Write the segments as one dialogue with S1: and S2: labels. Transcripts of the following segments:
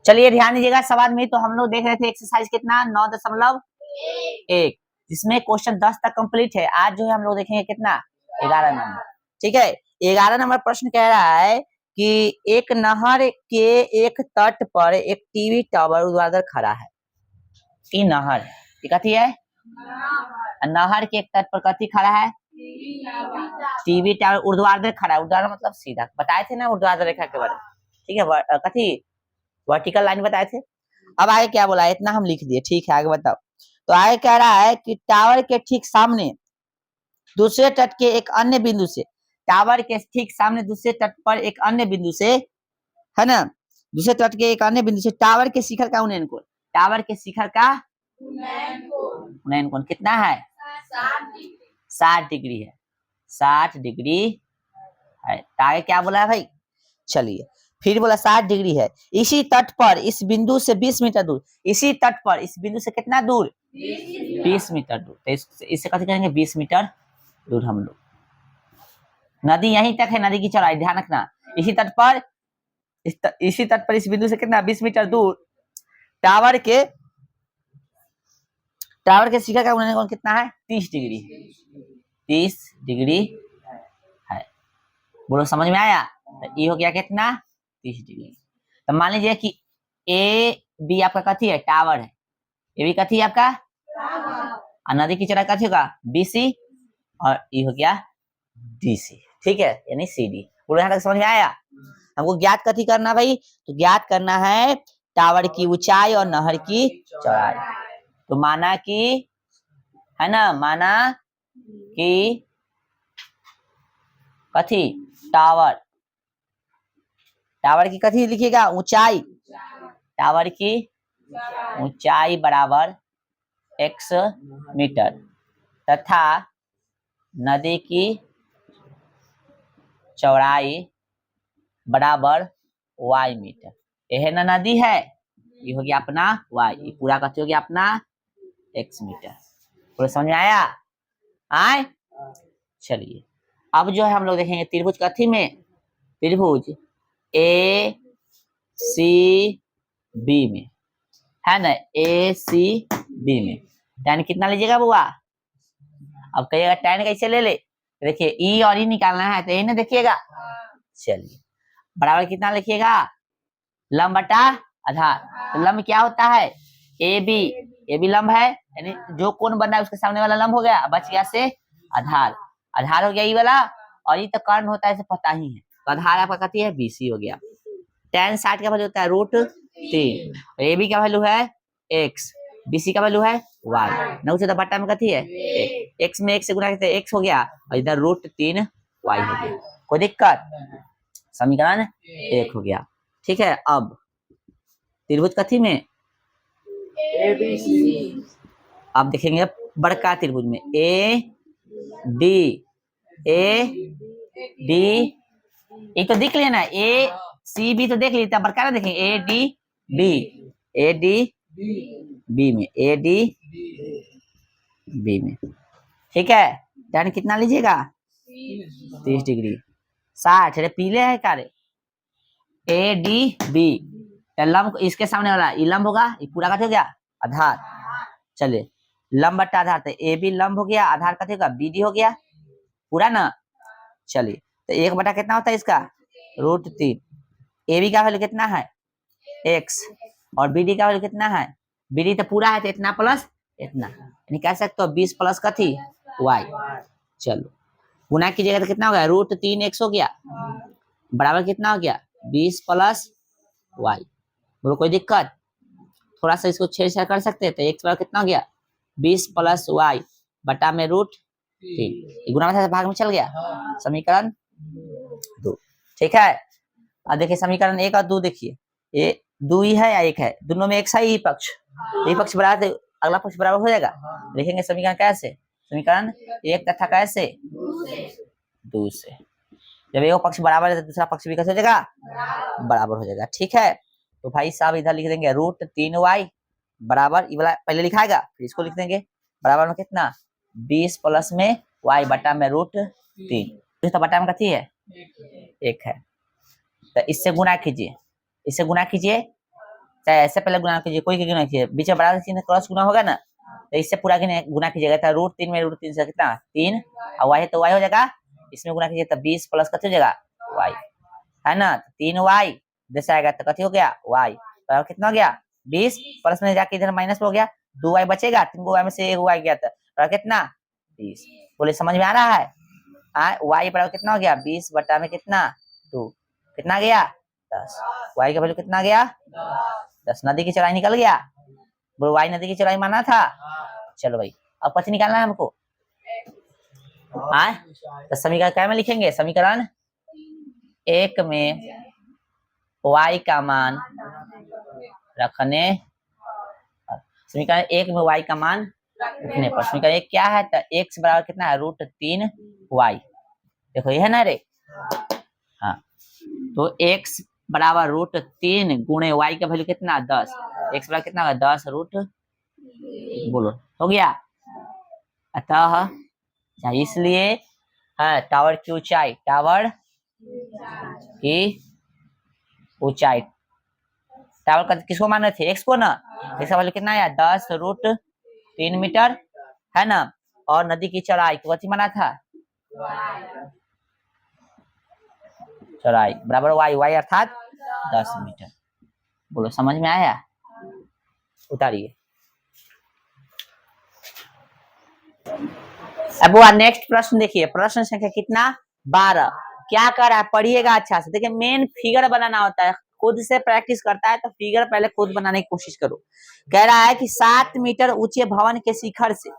S1: चलिए ध्यान दीजिएगा, सवाल में तो हम लोग देख रहे थे एक्सरसाइज कितना 9.1, जिसमें क्वेश्चन 10 तक कंप्लीट है। आज जो है हम लोग देखेंगे कितना 11 नंबर। ठीक है, 11 नंबर प्रश्न कह रहा है कि एक नहर के एक तट पर एक टीवी टावर ऊर्ध्वाधर खड़ा है। कि नहर कथी है, नहर के एक तट पर कथी खड़ा है, टीवी टावर ऊर्ध्वाधर खड़ा है। ऊर्ध्वाधर मतलब सीधा, बताए थे ना ऊर्ध्वाधर रेखा के बारे में। ठीक है, कथी वर्टिकल लाइन बताए थे। अब आगे क्या बोला है, इतना हम लिख दिए। ठीक है, आगे बताओ। तो आगे कह रहा है कि टावर के ठीक सामने दूसरे तट के एक अन्य बिंदु से, टावर के ठीक सामने दूसरे तट पर एक अन्य बिंदु से, है ना, दूसरे तट के एक अन्य बिंदु से टावर के शिखर का उन्नयन कोण, टावर के शिखर का उन्नयन कोण कितना है, 60 डिग्री है। 60 डिग्री है। तो आगे क्या बोला है भाई, चलिए फिर बोला 60 डिग्री है। इसी तट पर इस बिंदु से 20 मीटर दूर, इसी तट पर इस बिंदु से कितना दूर, 20 मीटर दूर। तो इससे कथी करेंगे, 20 मीटर दूर हम लोग। नदी यहीं तक है, नदी की चौड़ाई ध्यान रखना। इसी तट पर इसी तट पर इस बिंदु से कितना 20 मीटर दूर टावर के शिखर का उन्नयन कोण कितना है, 30 डिग्री। 30 डिग्री है। बोलो समझ में आया। तो ये हो गया कितना, 30 डिग्री। तो मान लीजिए कि ए बी आपका कथी है, टावर है। ए बी कथी है आपका, और नदी की चौड़ाई कथी होगा, बीसी, और ये हो गया डीसी। ठीक है, यानी सीडी। पूरा यहाँ तक समझ में आया। हमको ज्ञात कथी करना भाई, तो ज्ञात करना है टावर की ऊंचाई और नहर की चौड़ाई। तो माना कि, है ना, माना कि कथी, टावर की कथी लिखिएगा, ऊंचाई, टावर की ऊंचाई बराबर x मीटर तथा नदी की चौड़ाई बराबर y मीटर। यह ना नदी है, ये हो गया अपना y, ये पूरा कथी हो गया अपना x मीटर। पूरा समझ में आया। आए, चलिए अब जो है हम लोग देखेंगे त्रिभुज कथी में, त्रिभुज ए सी बी में, है ना, ए सी बी में tan कितना लीजिएगा बुआ। अब कहिएगा tan कैसे ले ले, देखिए ई और ई निकालना है तो यही ना देखिएगा। चलिए बराबर कितना लिखिएगा, लंब बटा आधार। तो लंब क्या होता है, ए बी लंब है, यानी जो कोण बन रहा है उसके सामने वाला लंब हो गया, बच गया से आधार। आधार हो गया ई वाला, और ये तो कर्ण होता है, इसे पता ही है। तो आधार आपका कथी है, बीसी हो गया। tan 60 का वैल्यू होता है √3। ए बी का वैल्यू है x, बीसी का वैल्यू है y। नौ से बट्टा में कथी है, x में x से गुणा करते x हो गया, और इधर √3 y हो गया। कोई दिक्कत, समीकरण 1 हो गया। ठीक है, अब त्रिभुज कथी में, अब देखेंगे बड़का त्रिभुज में ए डी एक तो देख लिया ना, ए सी बी तो देख लिया, बड़का ना देखेंगे ए डी बी में, ए डी बी में। ठीक है, tan कितना लीजिएगा, 30 डिग्री। 60 अरे पीले है कारे, ए डी बी, लंब इसके सामने वाला ये लंब होगा, ये पूरा कथी हो गया आधार। चलिए लंब बट्टा आधार, तो ए बी लंब हो गया, आधार कथी होगा बी डी हो गया पूरा ना। चलिए तो 1 बटा कितना होता है इसका, √3। ए बी का वैल्यू कितना है x, और बी डी का वैल्यू कितना है, बी डी तो पूरा है तो इतना प्लस इतना, यानी कह सकते हो 20 प्लस कथी y। चलो गुना कीजिएगा तो कितना हो गया, √3x हो गया, बराबर कितना हो गया 20 प्लस y। बोलो कोई दिक्कत, थोड़ा सा इसको छेड़छाड़ कर सकते हैं। तो x बराबर कितना हो गया 20 प्लस y बटा में √3, गुना में भाग में चल गया, समीकरण 2। ठीक है, अब देखिए समीकरण 1 और 2 देखिए, ये 2 ही है या 1 है, दोनों में एक सही पक्ष, ये पक्ष बराबर अगला पक्ष बराबर हो जाएगा। देखेंगे समीकरण कैसे, समीकरण 1 तथा कैसे 2 से, जब एक पक्ष बराबर है तो दूसरा पक्ष भी कैसे हो जाएगा, बराबर हो जाएगा। ठीक है, तो भाई साहब इधर लिख देंगे √3y बराबर, ये वाला पहले लिखाएगा फिर इसको लिख देंगे, बराबर में कितना 20 प्लस में y बटा में √3, तो बटा में कथी है 1 है। तो इससे गुना कीजिए, इससे गुना कीजिए, चाहे ऐसे पहले गुना कीजिए, कोई गुना कीजिए, बीच में बराबर चिन्ह क्रॉस गुना होगा ना, तो इससे पूरा गुना कीजिएगा। तो √3 में √3 से कितना 3, और y है तो y हो जाएगा, इसमें गुना कीजिए तो 20 प्लस कत हो जाएगा y, है ना। 3y जैसे आएगा तो कथी हो गया y, बराबर कितना हो गया 20, प्लस में जाके इधर माइनस हो गया, 2y बचेगा, 3 y में से 1y गया था, बराबर कितना 20। बोले समझ में आ रहा है? y बराबर कितना हो गया 20 बटा में कितना 2, कितना गया 10, y का वैल्यू कितना गया 10। नदी की चौड़ाई निकल गया, बोलो y नदी की चौड़ाई माना था। चलो भाई अब कथी निकालना है हमको, तो समीकरण क्या में लिखेंगे, समीकरण 1 में y का मान रखने, समीकरण 1 में y का मान रखने पर, समीकरण 1 क्या है, तो x बराबर कितना है √3y, देखो ये है ना रे, हाँ तो x बराबर √3 गुणे y का वैल्यू कितना 10, x बराबर कितना होगा 10 बोलो हो गया। अतः इसलिए है टावर की ऊंचाई, टावर की ऊंचाई, टावर का किसको मान रहे थे x को ना, इसका वैल्यू कितना आया 10√3 मीटर, है ना। और नदी की चौड़ाई को कथी माना था, चौड़ाई बराबर y अर्थात 10 मीटर। बोलो समझ में आया, उतारिए। अब वो नेक्स्ट प्रश्न देखिए, प्रश्न संख्या कितना 12, क्या कर रहा है पढ़िएगा अच्छा से। देखिए मेन फिगर बनाना होता है, खुद से प्रैक्टिस करता है तो फिगर पहले खुद बनाने की कोशिश करो। कह रहा है कि 7 मीटर ऊंचे भवन के शिखर से,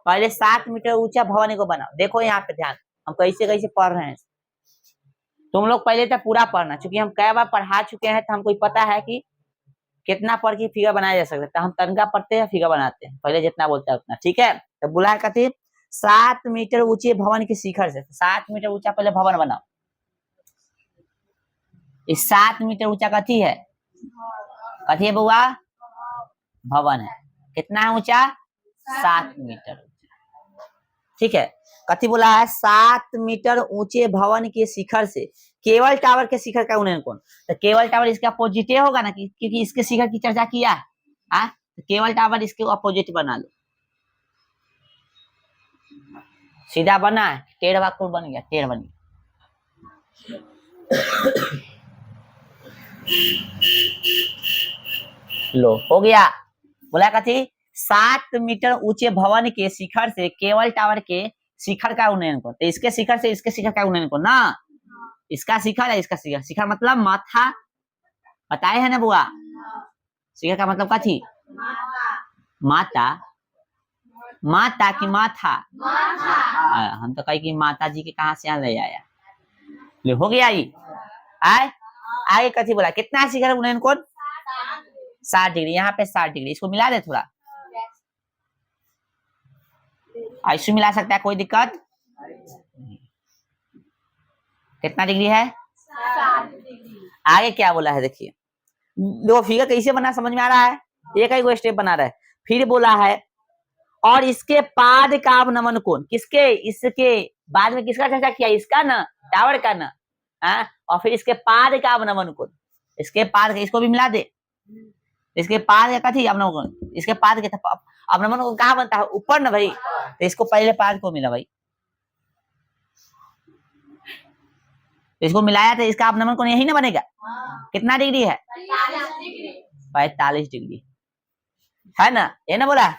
S1: पहले 7 मीटर ऊंचा भवन को बनाओ। देखो यहाँ पे ध्यान, हम कैसे कैसे पढ़ रहे हैं, तुम लोग पहले तो पूरा पढ़ना, क्योंकि हम कई बार पढ़ा चुके हैं तो हमको पता है कि कितना पढ़ के फिगर बनाया जा सकता है। हम तनका पढ़ते हैं फिगर बनाते हैं, पहले जितना बोलता है उतना, ठीक है। तो बुला कथी 7 मीटर ऊंचे भवन के शिखर से, 7 मीटर ऊंचा पहले भवन बनाओ। इस 7 मीटर ऊंचा कथी है, कथी है बुआ, भवन है। कितना है ऊंचा 7 मीटर ऊंचा, ठीक है। कथी बोला है 7 मीटर ऊंचे भवन के शिखर से, केवल टावर के शिखर का उन्नयन कौन, तो केवल टावर इसके अपोजिट होगा ना, क्योंकि इसके शिखर की चर्चा किया है, तो केवल टावर इसके अपोजिट बना लो। सीधा बना है, टेढ़ वाकुर बन गया, टेढ़ बन गया। लो हो गया। बोला कथी 7 मीटर ऊंचे भवन के शिखर से केवल टावर के शिखर का उन्नयन कौन, तो इसके शिखर से इसके शिखर का उन्नयन कौन ना, इसका शिखर है, इसका शिखर, शिखर मतलब माथा, बताए है ना बुआ, शिखर का मतलब कथी माता, माता की माथा, हम तो कही कि माता जी के कहां से यहाँ ले आया। ले हो गया ये, आगे कथी बोला कितना शिखर उन्नयन कौन 60 डिग्री, यहाँ पे 60 डिग्री, इसको मिला दे थोड़ा, ऐसे मिला सकता है कोई दिक्कत, कितना डिग्री है 60 डिग्री। आगे क्या बोला है देखिए, दो फिगर कैसे बना समझ में आ रहा है, एक ही स्टेप बना रहा है। फिर बोला है और इसके पाद का अवनमन कोण, किसके, इसके बाद में किसका चर्चा किया, इसका ना, टावर का ना, और फिर इसके पाद का अवनमन कोण, इसके पाद, इसको भी मिला दे, इसके पाद का कथी अवनमन कोण, इसके पाद के अवनमन कोण कहाँ बनता है ऊपर ना भाई, तो इसको पहले पाद को मिला भाई, इसको मिलाया तो इसका अवनमन कोण यही ना बनेगा, कितना डिग्री है 45 डिग्री, है ना, ये ना बोला।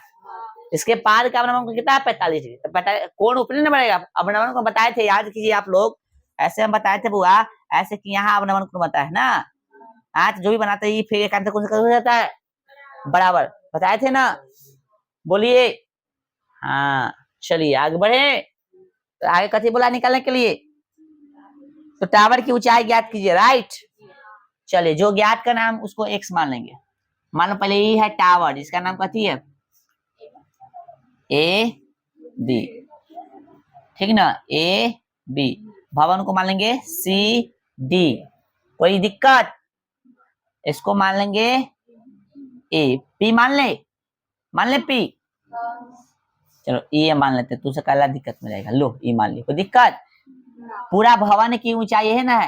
S1: इसके पाद का अवनमन कोण कितना है 45 डिग्री, तो कोण ऊपर नहीं बढ़ेगा, अवनमन को बताए थे, याद कीजिए आप लोग, ऐसे हम बताए थे बुआ, ऐसे कि यहाँ अवनमन कोण बताया है ना, आज जो भी बनाते हैं फिर एक आंसर कौन सा हो जाता है बराबर, बताए थे ना, बोलिए। हाँ चलिए आगे बढ़े, तो आगे कथी बोला निकालने के लिए, तो टावर की ऊंचाई ज्ञात कीजिए, राइट। चलिए जो ज्ञात का नाम उसको एक्स मान लेंगे, मान लो पहले ये है टावर, इसका नाम कथी है ए बी, ठीक ना, ए बी, भवन को मान लेंगे सी डी, कोई दिक्कत, इसको मान लेंगे ए, पी मान ले पी, चलो ये मान लेते, तू से काला दिक्कत में रहेगा, लो ये मान ली, कोई दिक्कत। पूरा भवन की ऊंचाई है ना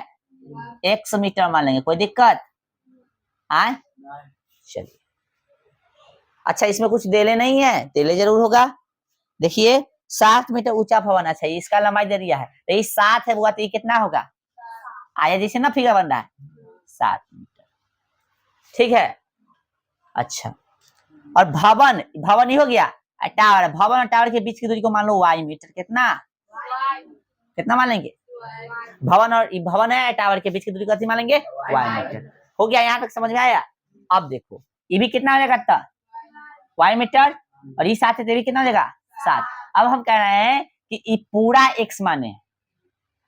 S1: 100 मीटर मान लेंगे, कोई दिक्कत, चलिए, अच्छा इसमें कुछ देले नहीं है, देले जरूर होगा। देखिए 7 मीटर ऊंचा भवन, अच्छा इसका लंबाई दे दिया है, तो ये 7 है बुआ, तो ये कितना होगा, आया जैसे ना फिगर बन रहा है 7 मीटर, ठीक है। अच्छा और भवन, भवन ही हो गया, टावर, भवन और टावर के बीच की दूरी को मान लो y मीटर, कितना कितना मान लेंगे, भवन और भवन है टावर के बीच की दूरी कितनी मान लेंगे, y मीटर। हो गया, यहाँ तक समझ में आया। अब देखो ये भी कितना हो जाएगा, y मीटर, और ये 7 है, तो भी कितना हो जाएगा 7। अब हम कह रहे हैं कि ये पूरा x माने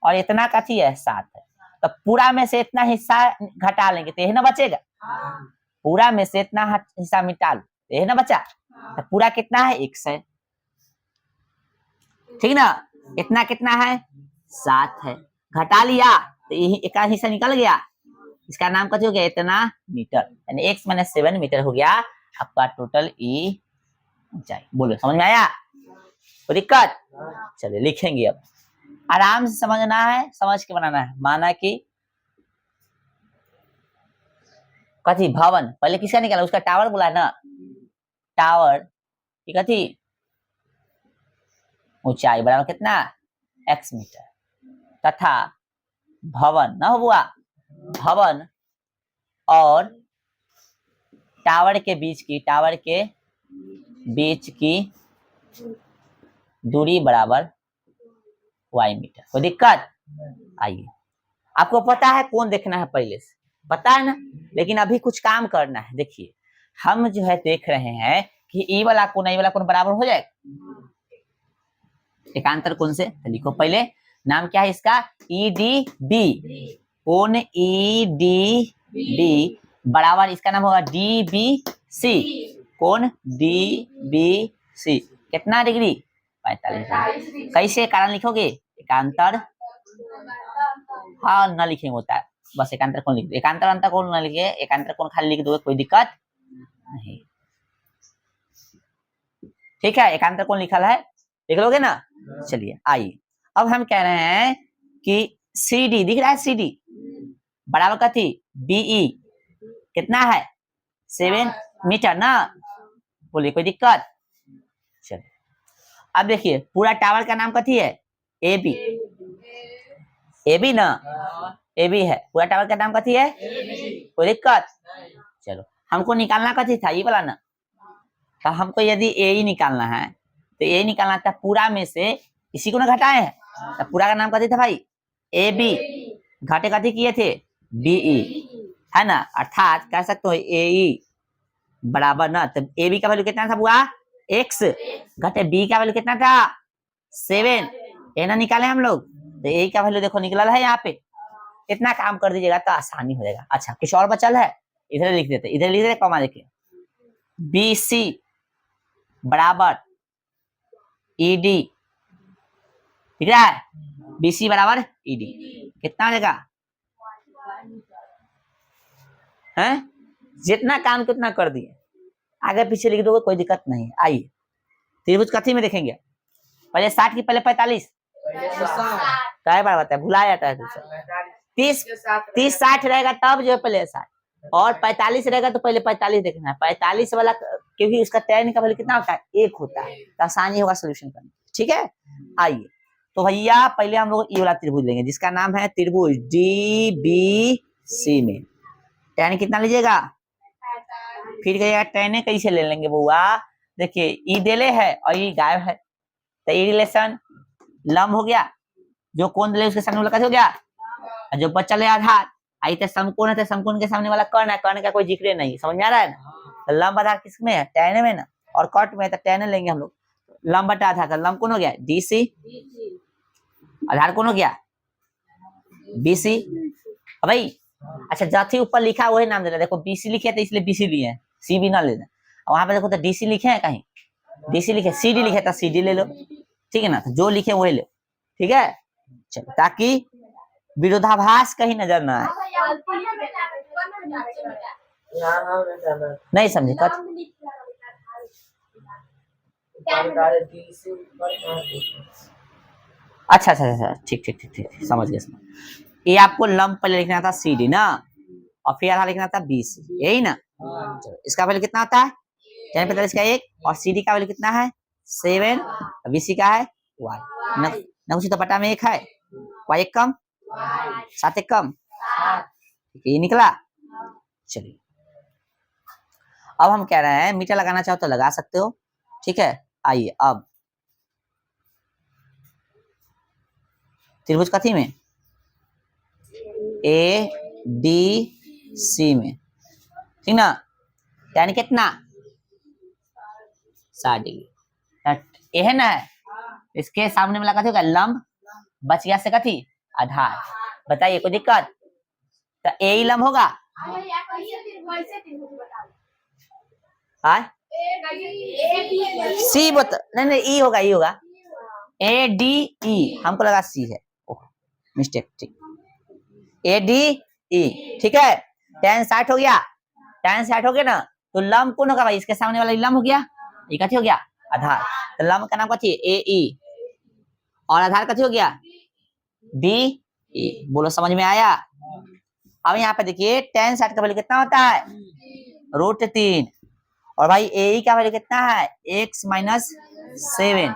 S1: और इतना कथी है 7 है, तो पूरा में से इतना हिस्सा घटा लेंगे तो यही ना बचेगा, पूरा में से इतना हिस्सा मिटा लो तो यही ना बचा, तो पूरा कितना है x है, ठीक ना, इतना कितना है 7 है, घटा लिया तो यही एक हिस्सा निकल गया, इसका नाम कथी हो गया, इतना मीटर, यानी x माइनस 7 मीटर हो गया आपका टोटल ई ऊंचाई। बोलो समझ में आया, कोई दिक्कत, चलिए लिखेंगे, अब आराम से समझना है, समझ के बनाना है। माना कि कथी भवन, पहले किसका निकाला, उसका टावर बोला ना, टावर की कथी ऊंचाई बराबर कितना x मीटर, तथा भवन ना हुआ, भवन और टावर के बीच की दूरी बराबर y मीटर। कोई दिक्कत, आइए आपको पता है कौन देखना है, पहले से पता है ना, लेकिन अभी कुछ काम करना है। देखिए हम जो है देख रहे हैं कि ई वाला कोण बराबर हो जाए एकांतर कोण से, तो लिखो पहले नाम क्या है इसका, ई डी बी, कोण ई डी बी बराबर इसका नाम होगा डी बी सी, कोण डी बी सी कितना डिग्री 45 डिग्री। कैसे कारण लिखोगे, एकांतर, हाँ न लिखेंगे होता है, बस एकांतर कोण लिख दो, एकांतर अंतर कोण न लिखे, एकांतर कोण खाली लिख दोगे, कोई दिक्कत नहीं, ठीक है, एकांतर कोण लिखा है लिख लोगे ना। चलिए आइए, अब हम कह रहे हैं कि सी डी दिख रहा है, सी डी बराबर कथी बीई कितना है 7 मीटर ना, बोलिए कोई दिक्कत। चलिए अब देखिए पूरा टावर का नाम कथी है, ए बी, ए बी ना, ए बी है, पूरा टावर का नाम कथी है, कोई दिक्कत। चलो हमको निकालना कथी था, ये वाला ना, तो हमको यदि ए ही निकालना है तो ए निकालना था, पूरा में से इसी को ना घटाए हैं, तो पूरा का नाम कथी था भाई ए बी, घाटे कथी किए थे बीई, है ना, अर्थात कह सकते हो ए ई बराबर ना, तब ए बी का वैल्यू कितना था बुआ x, घटे बी का वैल्यू कितना था 7, ए ना निकाले हम लोग, तो ए का वैल्यू देखो निकला है यहाँ पे, इतना काम कर दीजिएगा तो आसानी हो जाएगा। अच्छा कुछ और बचल है, इधर लिख देते, इधर लिख देते कॉमा देके, बी सी बराबर ई डी, ठीक है, बी सी बराबर ई डी कितना हो जाएगा, है जितना काम कितना कर दिए, आगे पीछे लिख दोगे कोई दिक्कत नहीं। आइए त्रिभुज कथी में देखेंगे, पहले 60 की पहले 45, कई बार बताया भुला जाता है, 30 60 रहेगा तब जो है पहले 60, और 45 रहेगा तो पहले 45 देखना है, 45 वाला क्योंकि उसका tan का वैल्यू कितना होता है 1 होता है, तो आसानी होगा सोल्यूशन करने, ठीक है। आइए तो भैया पहले हम लोग ये वाला त्रिभुज लेंगे जिसका नाम है त्रिभुज डी बी सी में tan कितना लीजिएगा, फिर कहिएगा tan कैसे ले लेंगे बुआ, देखिए ई देले है और ये गायब है, तो ये रिलेशन लंब हो गया, जो कोण दिले उसके सामने वाला कैसे हो गया, जो बचल है आधार, आई तो समकोण है, तो समकोण के सामने वाला कर्ण है, कर्ण का कोई जिक्र नहीं, समझ में आ रहा है ना, तो लंब आधार किसमें है tan में ना, और कट में तो tan लेंगे हम लोग, लंब बटा आधार का लंब कौन हो गया डीसी, आधार कौन हो गया बीसी, भाई अच्छा जाति ऊपर लिखा वही नाम देना, देखो बीसी लिखे तो इसलिए बीसी लिए हैं, सी भी ना लेना, वहां पे देखो तो डीसी लिखे हैं, कहीं डीसी लिखे, सीडी लिखे तो सीडी ले लो, ठीक है ना, तो जो लिखे वही लो, ठीक है। चलो ताकि विरोधाभास कहीं नजर ना आए, नहीं समझे कट, अच्छा अच्छा अच्छा ठीक ठीक ठीक ठीक समझ गया, ये आपको लंब पहले लिखना था सी डी ना, और फिर आधा लिखना था बी सी, यही ना, चलो इसका वैल्यू कितना होता है, tan 45 का 1 और CD का वैल्यू कितना है 7, BC का है y, नकुची तो पटा में 1 है, y एक कम 7 एक कम, ये निकला। चलिए अब हम कह रहे हैं मीटर लगाना चाहो तो लगा सकते हो, ठीक है। आइए अब त्रिभुज कथी में, ADC में, ठीक ना, यानी कितना 60 डिग्री, ये है ना, इसके सामने में लगा होगा लंब, बच गया से कथी आधार, बताइए कोई दिक्कत, तो ए लंब होगा, सी बता, नहीं ई होगा, ई होगा, ADE हमको लगा सी है, मिस्टेक, ठीक, ADE, ठीक है। tan 60 हो गया, tan 60 हो गया ना, तो लंब कौन होगा भाई, इसके सामने वाला लंब हो गया, ये कथी हो गया आधार, तो लंब का नाम कथी AE और आधार कथी हो गया BE, बोलो समझ में आया। अब यहाँ पे देखिए tan 60 का वैल्यू कितना होता है √3, और भाई AE का वैल्यू कितना है x माइनस 7,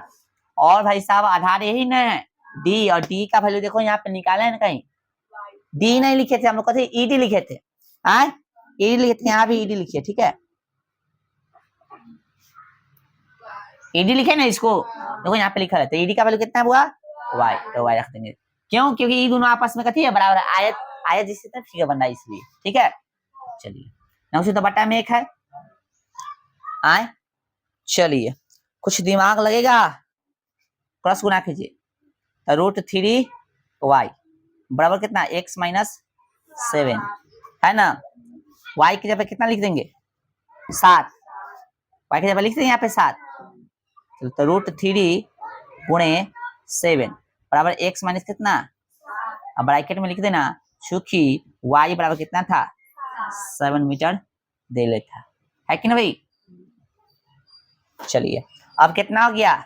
S1: और भाई साहब आधार यही ना है D, और D का वैल्यू देखो यहाँ पे निकाले है ना, कहीं D नहीं लिखे थे हम लोग, कथी ED लिखे थे, ED लिखे थे, यहाँ भी ED लिखे, ठीक है, ED लिखे ना इसको, देखो यहाँ पे लिखा है, तो ED का वैल्यू कितना हुआ y, तो y रख देंगे, क्यों, क्योंकि ये दोनों आपस में कथी है बराबर, आयत आयत जिससे तरह फिगर बन रहा है इसलिए, ठीक है। चलिए नौसी तो बट्टा में 1 है, आए चलिए कुछ दिमाग लगेगा, क्रॉस गुना कीजिए, तो √3y बराबर कितना x माइनस 7 है ना, y की जगह कितना लिख देंगे 7, y की जगह लिख देंगे यहाँ पे 7, तो √3 गुणे 7 बराबर x माइनस कितना, अब ब्रैकेट में लिख देना, चूंकि y बराबर कितना था 7 मीटर दे लेता है कि ना भाई। चलिए अब कितना हो गया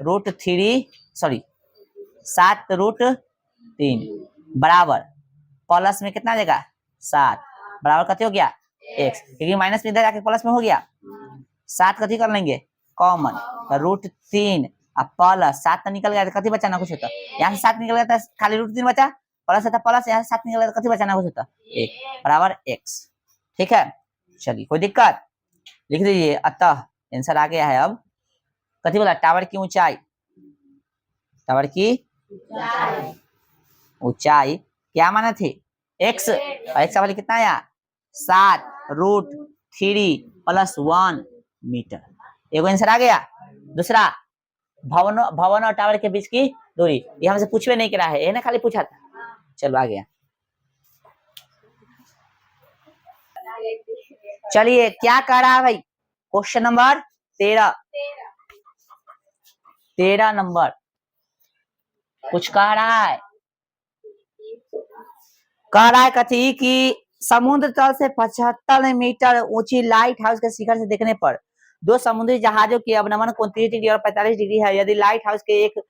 S1: √3 7√3 बराबर प्लस में कितना देगा 7 बराबर कथी हो गया x, क्योंकि माइनस में इधर जाके प्लस में हो गया, 7 कथी कर लेंगे कॉमन, √3 अब प्लस 7 तो निकल गया, तो कथी बचाना कुछ होता, यहाँ से 7 निकल गया था खाली √3 बचा, प्लस था प्लस, यहाँ से 7 निकल गया तो कथी बचाना कुछ होता 1 बराबर x, ठीक है। चलिए कोई दिक्कत, लिख दीजिए, अतः आंसर आ गया है। अब कथी बोला, टावर की ऊंचाई, टावर की ऊंचाई क्या माना थे x, और x का वैल्यू कितना आया 7√3 + 1 मीटर, एगो आंसर आ गया। दूसरा भवन और टावर के बीच की दूरी, ये हमसे पूछवे नहीं करा है, ये ना खाली पूछा था, चलो आ गया। चलिए क्या कह रहा है भाई, क्वेश्चन नंबर 13 नंबर कुछ कह रहा है, कह रहा है कथी कि समुद्र तल से 75 मीटर ऊंची लाइट हाउस के शिखर से देखने पर दो समुद्री जहाजों की अवनमन कोण 30 डिग्री और 45 डिग्री है, यदि लाइट हाउस के एक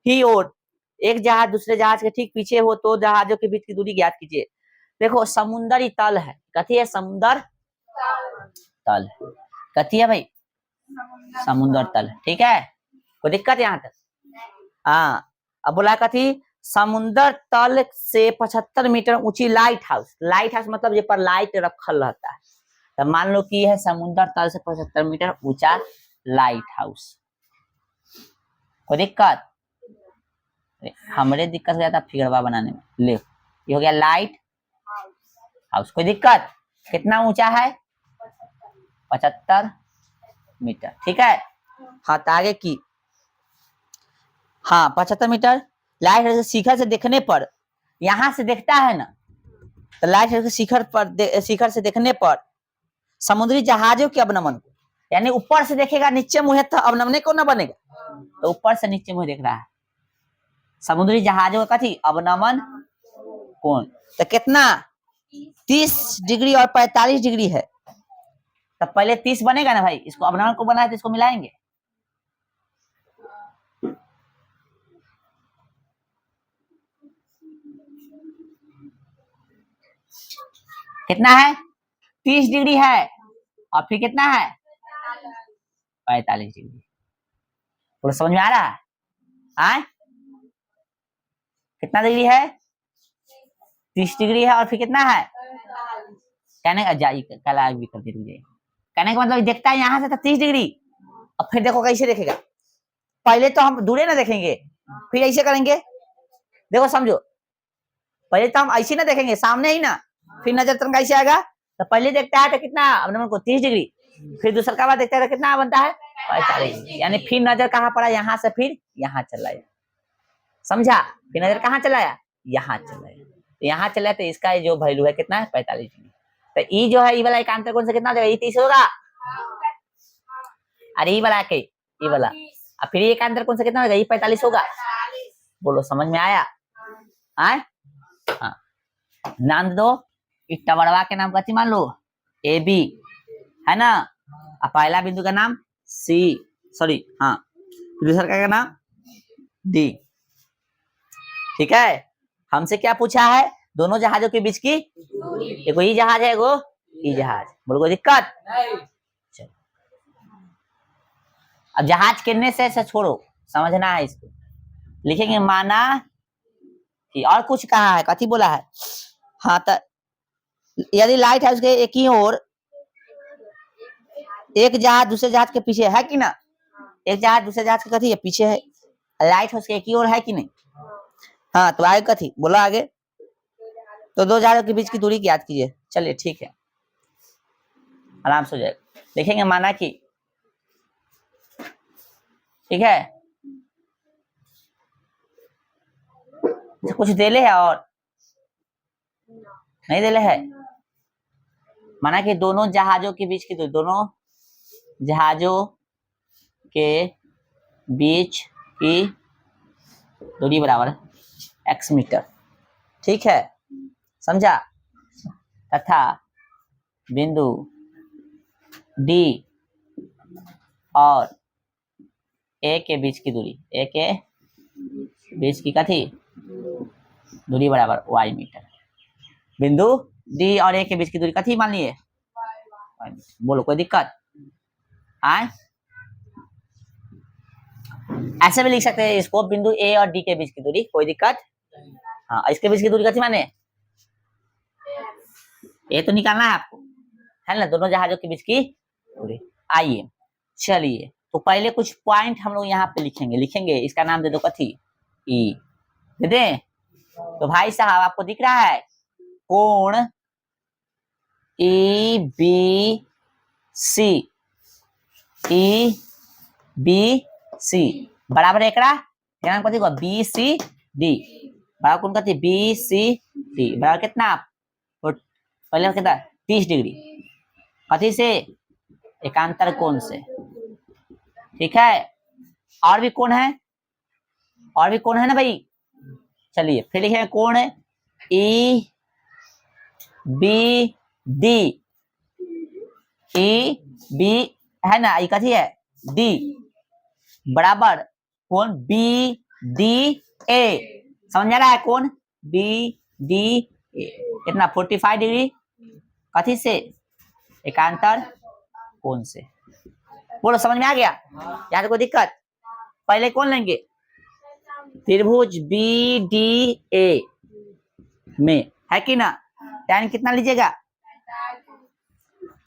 S1: ही ओर एक जहाज दूसरे जहाज के ठीक पीछे हो तो जहाजों के बीच की दूरी ज्ञात कीजिए। देखो समुद्री तल है, कथी है समुद्र तल, कथी है भाई समुद्र तल, ठीक है, कोई दिक्कत यहाँ तक, हाँ। अब बोला कथी समुद्र तल से 75 मीटर ऊंची लाइट हाउस, लाइट हाउस मतलब ये पर लाइट रखल रहता है, तो मान लो कि है समुद्र तल से 75 मीटर ऊंचा लाइट हाउस, कोई दिक्कत, हमारे दिक्कत गया था फिगरवा बनाने में, ले ये हो गया लाइट हाउस, कोई दिक्कत, कितना ऊंचा है 75 मीटर, ठीक है। हाँ तो आगे की, हाँ 75 मीटर लाइट हाउस शिखर से देखने पर, यहां से देखता है ना, तो लाइट हाउस शिखर पर शिखर से देखने पर समुद्री जहाजों के अवनमन को, यानी ऊपर से देखेगा नीचे मुंह तो अवनमने को ना बनेगा, तो ऊपर से नीचे मुंह देख रहा है, समुद्री जहाजों का कथी अवनमन कोण, तो कितना 30 डिग्री और 45 डिग्री है, तो पहले 30 बनेगा ना भाई, इसको अवनमन को बनाए तो इसको मिलाएंगे, कितना है 30 डिग्री है और फिर कितना है 45 डिग्री। पूरा समझ में आ रहा है? आए कितना डिग्री है 30 डिग्री है और फिर कितना है कहने का कला भी कर दीजिए। कहने का मतलब देखता है यहाँ से तो 30 डिग्री और फिर देखो कैसे देखेगा। पहले तो हम दूरे ना देखेंगे फिर ऐसे करेंगे। देखो समझो पहले तो हम ऐसे ना देखेंगे सामने ही ना, फिर नजर तरंग कैसे आएगा। तो पहले देखता है तो कितना अपने को 30 डिग्री, फिर दूसरा का बाद देखता है तो कितना बनता है 45 डिग्री। यानी फिर नजर कहाँ पड़ा यहाँ से फिर यहाँ चला गया। समझा? फिर नजर कहाँ चला गया यहाँ चला गया। तो यहाँ चला तो इसका जो वैल्यू है कितना है 45 डिग्री। तो ई जो है ई वाला एकांतर कोण से कितना हो जाएगा ई 30 होगा। अरे ई वाला के ई वाला और फिर एकांतर कोण से कितना होगा ई 45 होगा। बोलो समझ में आया? आए हाँ नाम दो इट्टा बड़वा के नाम कथी मान लो ए बी है ना। और पहला बिंदु का नाम सी सॉरी हाँ दूसरा का नाम डी। ठीक है हमसे क्या पूछा है दोनों जहाजों के बीच की एगो ई जहाज है एगो ई जहाज। बोलो कोई दिक्कत? चलो अब जहाज कितने से छोड़ो समझना है इसको। लिखेंगे माना कि और कुछ कहा है कथी बोला है। हाँ तो यदि लाइट हाउस के एक ही ओर एक जहाज दूसरे जहाज के पीछे है कि ना, एक जहाज दूसरे जहाज के कथी है पीछे है, लाइट हाउस के एक ही ओर है कि नहीं। हाँ तो आगे कथी बोलो आगे तो दो जहाजों के बीच की दूरी की याद कीजिए। चलिए ठीक है आराम से हो जाएगा। देखेंगे माना कि ठीक है कुछ देले है और नहीं देले है। माना कि दोनों जहाजों के बीच की दूरी दोनों जहाजों के बीच की दूरी बराबर x मीटर। ठीक है समझा। तथा बिंदु D और A के बीच की दूरी A के बीच की कथी दूरी बराबर y मीटर। बिंदु D और A के बीच की दूरी कथी मान लिए बोलो कोई दिक्कत? आए ऐसे भी लिख सकते हैं इसको बिंदु A और D के बीच की दूरी कोई दिक्कत। हाँ इसके बीच की दूरी कथी माने ये तो निकालना है आपको है ना दोनों जहाजों के बीच की दूरी। आइए चलिए तो पहले कुछ पॉइंट हम लोग यहाँ पे लिखेंगे इसका नाम दे दो कथी ई दे दे। तो भाई साहब आपको दिख रहा है कोण ई बी सी बराबर एकरा नाम कथी को बी सी डी बराबर कौन कथी बी सी डी बराबर कितना पहले कितना 30 डिग्री कथी से एकांतर कोण से। ठीक है और भी कोण है ना भाई। चलिए फिर लिखेंगे कोण ई बी है ना ये कथी है डी बराबर कोण बी डी ए। समझ आ रहा है कोण बी डी ए कितना 45 डिग्री कथी से एकांतर कोण से। बोलो समझ में आ गया? यहाँ तो कोई दिक्कत? पहले कौन लेंगे त्रिभुज बी डी ए में है कि ना tan कितना लीजिएगा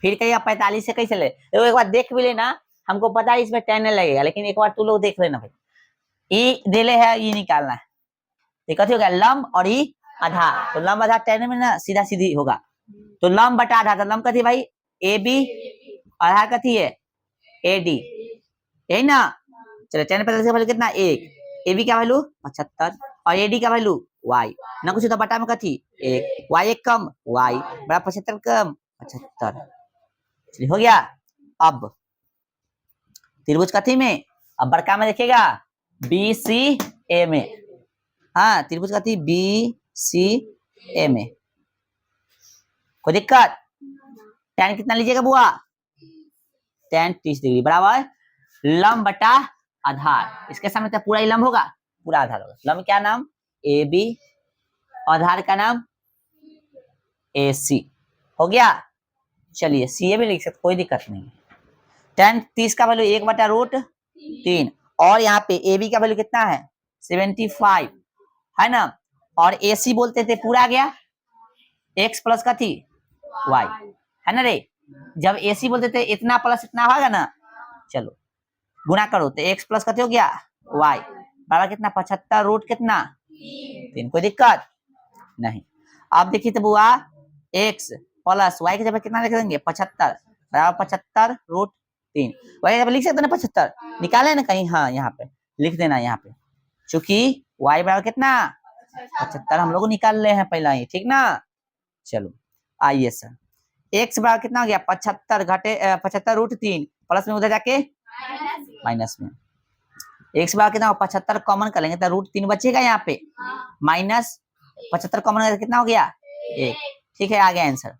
S1: फिर कहिए 45 से कैसे ले तो एक बार देख भी लेना हमको पता है इसमें tan लगेगा लेकिन एक बार तू लोग देख लेना भाई। ई देले है ये निकालना है ये कथी हो गया लंब और ई आधार। तो लंब आधार tan में ना सीधा सीधी होगा तो लंब बटा आधार। तो लंब कथी भाई ए बी आधार कथी है ए डी यही ना। चलो tan 45 का वैल्यू कितना एक ए बी का वैल्यू 75 और ए डी का वैल्यू y ना कुछ तो बटा में कथी एक y एक कम y बराबर 75 कम 75। चलिए हो गया। अब त्रिभुज कथी में अब बड़का में देखिएगा बी सी ए में। हाँ त्रिभुज कथी बी सी ए में कोई दिक्कत? tan कितना लीजिएगा बुआ tan 30 डिग्री बराबर लंब बटा आधार। इसके सामने तो पूरा ही लंब होगा पूरा आधार होगा। लंब क्या नाम ए बी आधार का नाम ए सी हो गया। चलिए सी ए भी लिख सकते, कोई दिक्कत नहीं। tan 30 का वैल्यू 1/√3 और यहाँ पे ए बी का वैल्यू कितना है 75 है ना। और ए सी बोलते थे पूरा गया x प्लस का थी y है ना रे। जब ए सी बोलते थे इतना प्लस इतना होगा ना, चलो गुना करो तो x प्लस का हो गया y बराबर कितना 75 रूट कितना 3, कोई दिक्कत नहीं। अब देखिए तो बुआ x प्लस y की जगह कितना लिख देंगे 75 बराबर 75 रूट 3, y की जगह लिख सकते ना 75, निकाले ना कहीं, हाँ यहाँ पे लिख देना यहाँ पे, चूंकि y बराबर कितना 75 हम लोग निकाल रहे हैं पहला ही, ठीक ना। चलो आइए सर x बराबर कितना हो गया 75 घटे 75 रूट 3 प्लस में उधर जाके माइनस में, x बराबर कितना 75 कॉमन कर लेंगे तो रूट 3 बचेगा यहाँ पे माइनस 75 कॉमन कितना हो गया 1, ठीक है आ गया आंसर।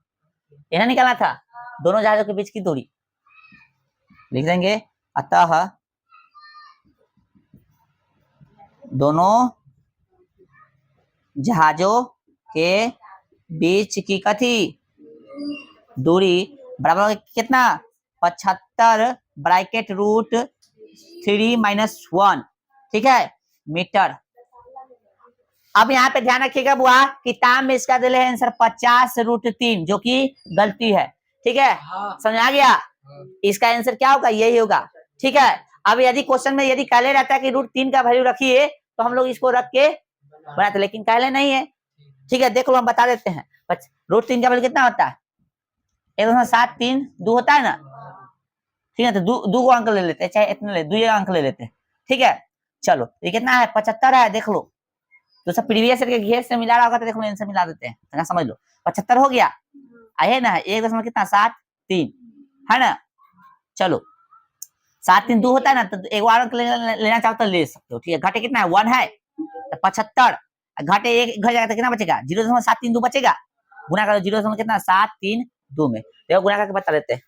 S1: यह निकालना था दोनों जहाजों के बीच की दूरी, लिख देंगे अतः दोनों जहाजों के बीच की कथी दूरी बराबर कितना 75 ब्रैकेट रूट 3 माइनस 1, ठीक है मीटर। अब यहाँ पे ध्यान रखिएगा बुआ किताब में इसका दिले है आंसर 50 रूट 3 जो कि गलती है, ठीक है समझ आ गया। इसका आंसर क्या होगा यही होगा, ठीक है। अब यदि क्वेश्चन में यदि कहले रहता है कि रूट 3 का वैल्यू रखिए तो हम लोग इसको रख के बनाते, लेकिन कहले नहीं है, ठीक है देख लो हम बता देते हैं। रूट 3 का वैल्यू कितना होता है 1.732 होता है ना, ठीक है तो दो को अंक ले लेते हैं, चाहे इतने ले 2 अंक ले लेते हैं, ठीक है। चलो ये कितना है 75 है, देख लो तो सब प्रीवियस के घेर से मिला रहा होगा तो देख लो इनसे मिला देते हैं, तो समझ लो 75 हो गया है ना, 1 कितना 7.3 है ना। चलो 7.3 2 होता है ना, तो एक बार अंक लेना चाहो तो ले सकते हो, ठीक है। घटे कितना है 1 है तो 75 घटे 1 घर जाएगा तो कितना बचेगा 0.732 बचेगा, गुना करो 0 कितना 732 में, देखो गुना करके बता देते हैं।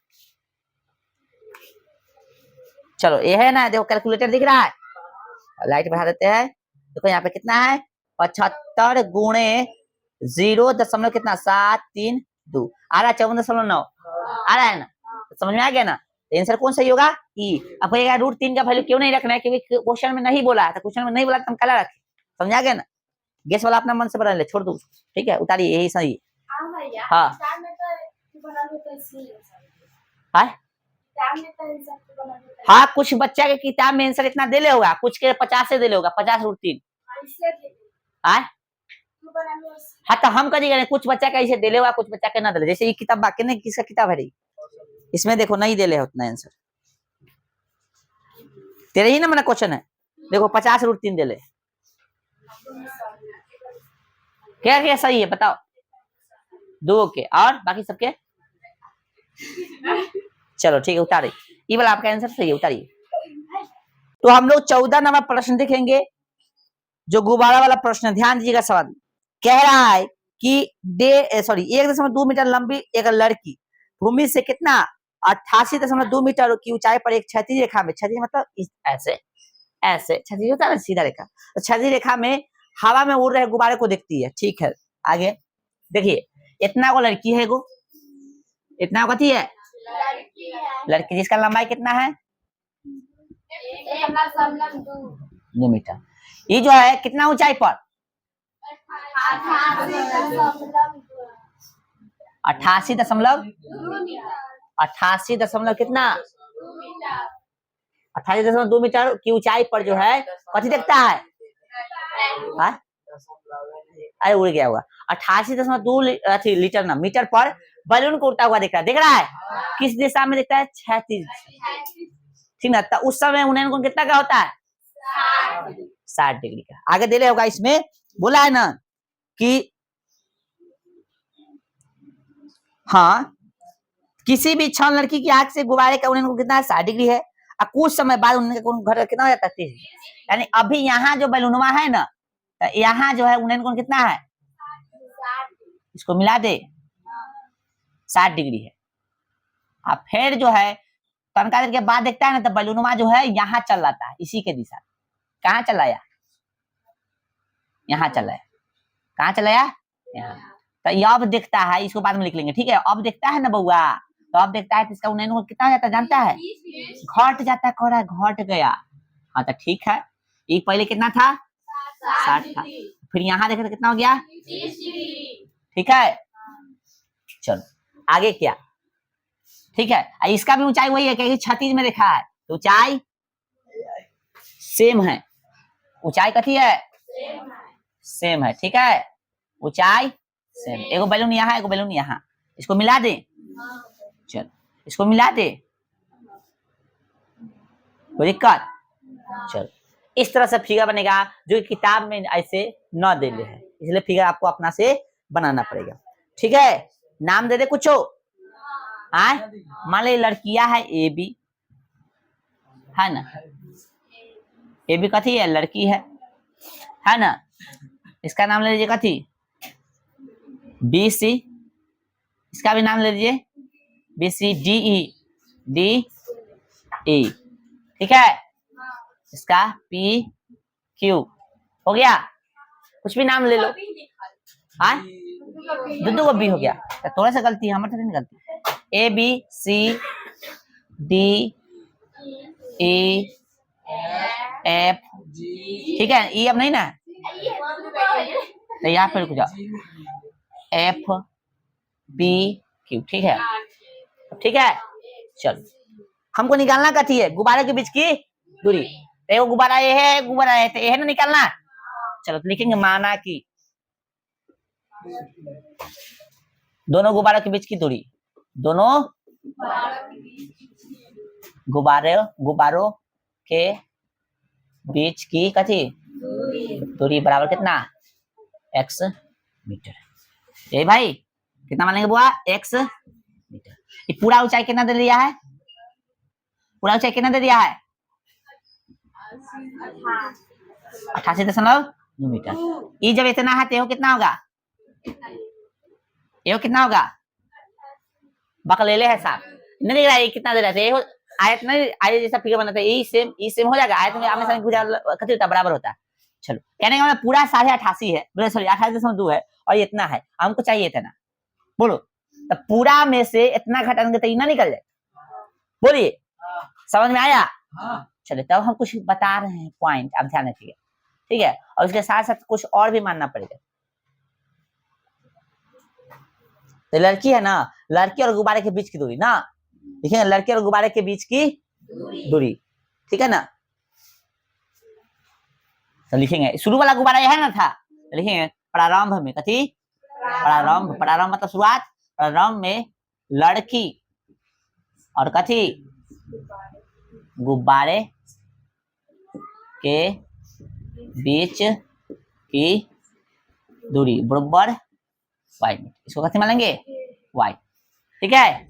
S1: चलो ये है ना, देखो कैलकुलेटर दिख रहा है, लाइट बढ़ा देते हैं, देखो यहाँ पे कितना है 75 गुणे 0 कितना 732 आ रहा है 54.9 आ रहा है ना, तो समझ में आ गया ना। आंसर कौन सही होगा ई। अब कहेगा रूट 3 का वैल्यू क्यों नहीं रखना है, क्योंकि क्वेश्चन में नहीं बोला है, तो क्वेश्चन में नहीं बोला तो हम कला रखें, समझ आ गया ना। गेस वाला अपना मन से बना ले, छोड़ दो ठीक है, उतारिए यही सही हाँ हाँ कुछ बच्चा के किताब में आंसर इतना दे ले होगा, कुछ के 50 से दे ले होगा 50 रूट 3 हाँ तो हम करिएगा कुछ बच्चा का इसे दे ले होगा, कुछ बच्चा के ना दे ले, जैसे ये किताब बाकी नहीं किसका किताब है रही इसमें देखो नहीं दे ले उतना आंसर, तेरे ही ना मेरा क्वेश्चन है, देखो 50 रूट 3 दे ले, क्या क्या सही है बताओ 2 के और बाकी सबके चलो ठीक है उतारिए, ये वाला आपका आंसर सही है उतारिए। तो हम लोग 14 नंबर प्रश्न देखेंगे, जो गुब्बारा वाला प्रश्न, ध्यान दीजिएगा सवाल कह रहा है कि 1.2 मीटर लंबी एक लड़की भूमि से कितना 88.2 मीटर की ऊंचाई पर एक क्षैतिज रेखा में, क्षैतिज मतलब ऐसे ऐसे क्षैतिज होता है ना सीधा रेखा, तो क्षैतिज रेखा में हवा में उड़ रहे गुब्बारे को देखती है, ठीक है। आगे देखिए इतना को लड़की है, गो इतना कथी है लड़की, जिसका लंबाई कितना है 2 मीटर, ये जो है कितना ऊंचाई पर 88 दशमलव कितना 88.2 मीटर की ऊंचाई पर जो है कथी देखता है, अरे उड़ गया होगा 88.2 लीटर ना मीटर पर बैलून को उड़ता हुआ देख रहा है किस दिशा में दिखता है क्षैतिज, ठीक ना। तो उस समय उन्हें कोण कितना का होता है 60 डिग्री का। आगे दे रहे होगा इसमें बोला है ना कि हाँ किसी भी क्षण लड़की की आंख से गुब्बारे का उन्हें कितना है 60 डिग्री है, और कुछ समय बाद उन्हें घर कितना हो जाता है 30, यानी अभी यहाँ जो बैलूनवा है ना तो यहाँ जो है उन्हें कोण कितना है, इसको मिला दे 60 डिग्री है। अब फिर जो है तनका देर के बाद देखता है ना तो बैलूनवा जो है यहाँ चल जाता है, इसी के दिशा, कहाँ चला या यहाँ चला है, कहाँ चला या यहाँ, तो ये अब देखता है, इसको बाद में लिख लेंगे ठीक है। अब देखता है ना बउआ तो अब देखता है तो इसका 99 को कितना हो जाता है जानता है? घट जाता है, कह रहा है घट गया। हाँ तो ठीक है, ये पहले कितना था? 60 था। फिर यहाँ देखे तो कितना हो गया? ठीक है, चलो आगे क्या? ठीक है, इसका भी ऊंचाई वही है क्योंकि 36 में देखा है, तो ऊंचाई सेम है। ऊंचाई कथी है? सेम है। ठीक है, ऊंचाई सेम। एगो बैलून यहाँ, एगो बैलून यहाँ, इसको मिला दे। चल इसको मिला दे, कोई दिक्कत? चल इस तरह से फिगर बनेगा जो किताब में ऐसे न दे है, इसलिए फिगर आपको अपना से बनाना पड़ेगा। ठीक है, नाम दे दे कुछ। मान ली लड़कियां है ए बी, है ना? ए बी कथी है? लड़की है ना? इसका नाम ले लीजिए कथी? B C. इसका भी नाम ले लीजिए बी सी डी ई। ठीक है, इसका पी क्यू। हो गया? कुछ भी नाम ले लो। हाँ, दुदू को बी हो गया, तो थोड़ा सा गलती है हमारे नहीं गलती। A B C D E F. ठीक है, ई अब नहीं ना, तो यहाँ पर रुक जाओ, एफ बी क्यू। ठीक है, ठीक है। चलो हमको निकालना कथी है? गुब्बारे के बीच की दूरी। तो गुब्बारा ये है, गुब्बारा है, तो ये है ना निकालना। चलो तो लिखेंगे माना कि दोनों गुब्बारों के बीच की दूरी, दोनों गुब्बारों के बीच की कथी दूरी बराबर कितना? x मीटर। ये भाई कितना मानेंगे बुआ? x मीटर। ये पूरा ऊंचाई कितना दे दिया है? पूरा ऊंचाई कितना दे दिया है? 88.9 मीटर। ये जब इतना है तो कितना होगा? ये कितना होगा? बकलेले है साहब, नहीं दिख रहा है कितना दे रहा है? आयत नहीं, आयत जैसा फिगर बनाता है, ई सेम हो जाएगा। आयत में आमने सामने कथी होता है? बराबर होता है। चलो कहने का मतलब पूरा 88.5 है, सॉरी 88.2 है, और ये इतना है, हमको चाहिए इतना। बोलो, तो पूरा में से इतना घटाएंगे तो इतना निकल जाए। बोलिए, समझ में आया? चलिए तब हम कुछ बता रहे हैं पॉइंट, अब ध्यान रखिए। ठीक है, और उसके साथ साथ कुछ और भी मानना पड़ेगा। तो लड़की है ना, लड़की और गुब्बारे के बीच की दूरी ना, देखिए लड़के और गुब्बारे के बीच की दूरी। ठीक है ना, तो लिखेंगे शुरू वाला गुब्बारा यह है ना था, तो लिखेंगे प्रारंभ में कथी? प्रारंभ। प्रारंभ मतलब शुरुआत। प्रारंभ में लड़की और कथी? गुब्बारे के बीच की दूरी बराबर y मीटर। इसको कथी मानेंगे? y। ठीक है,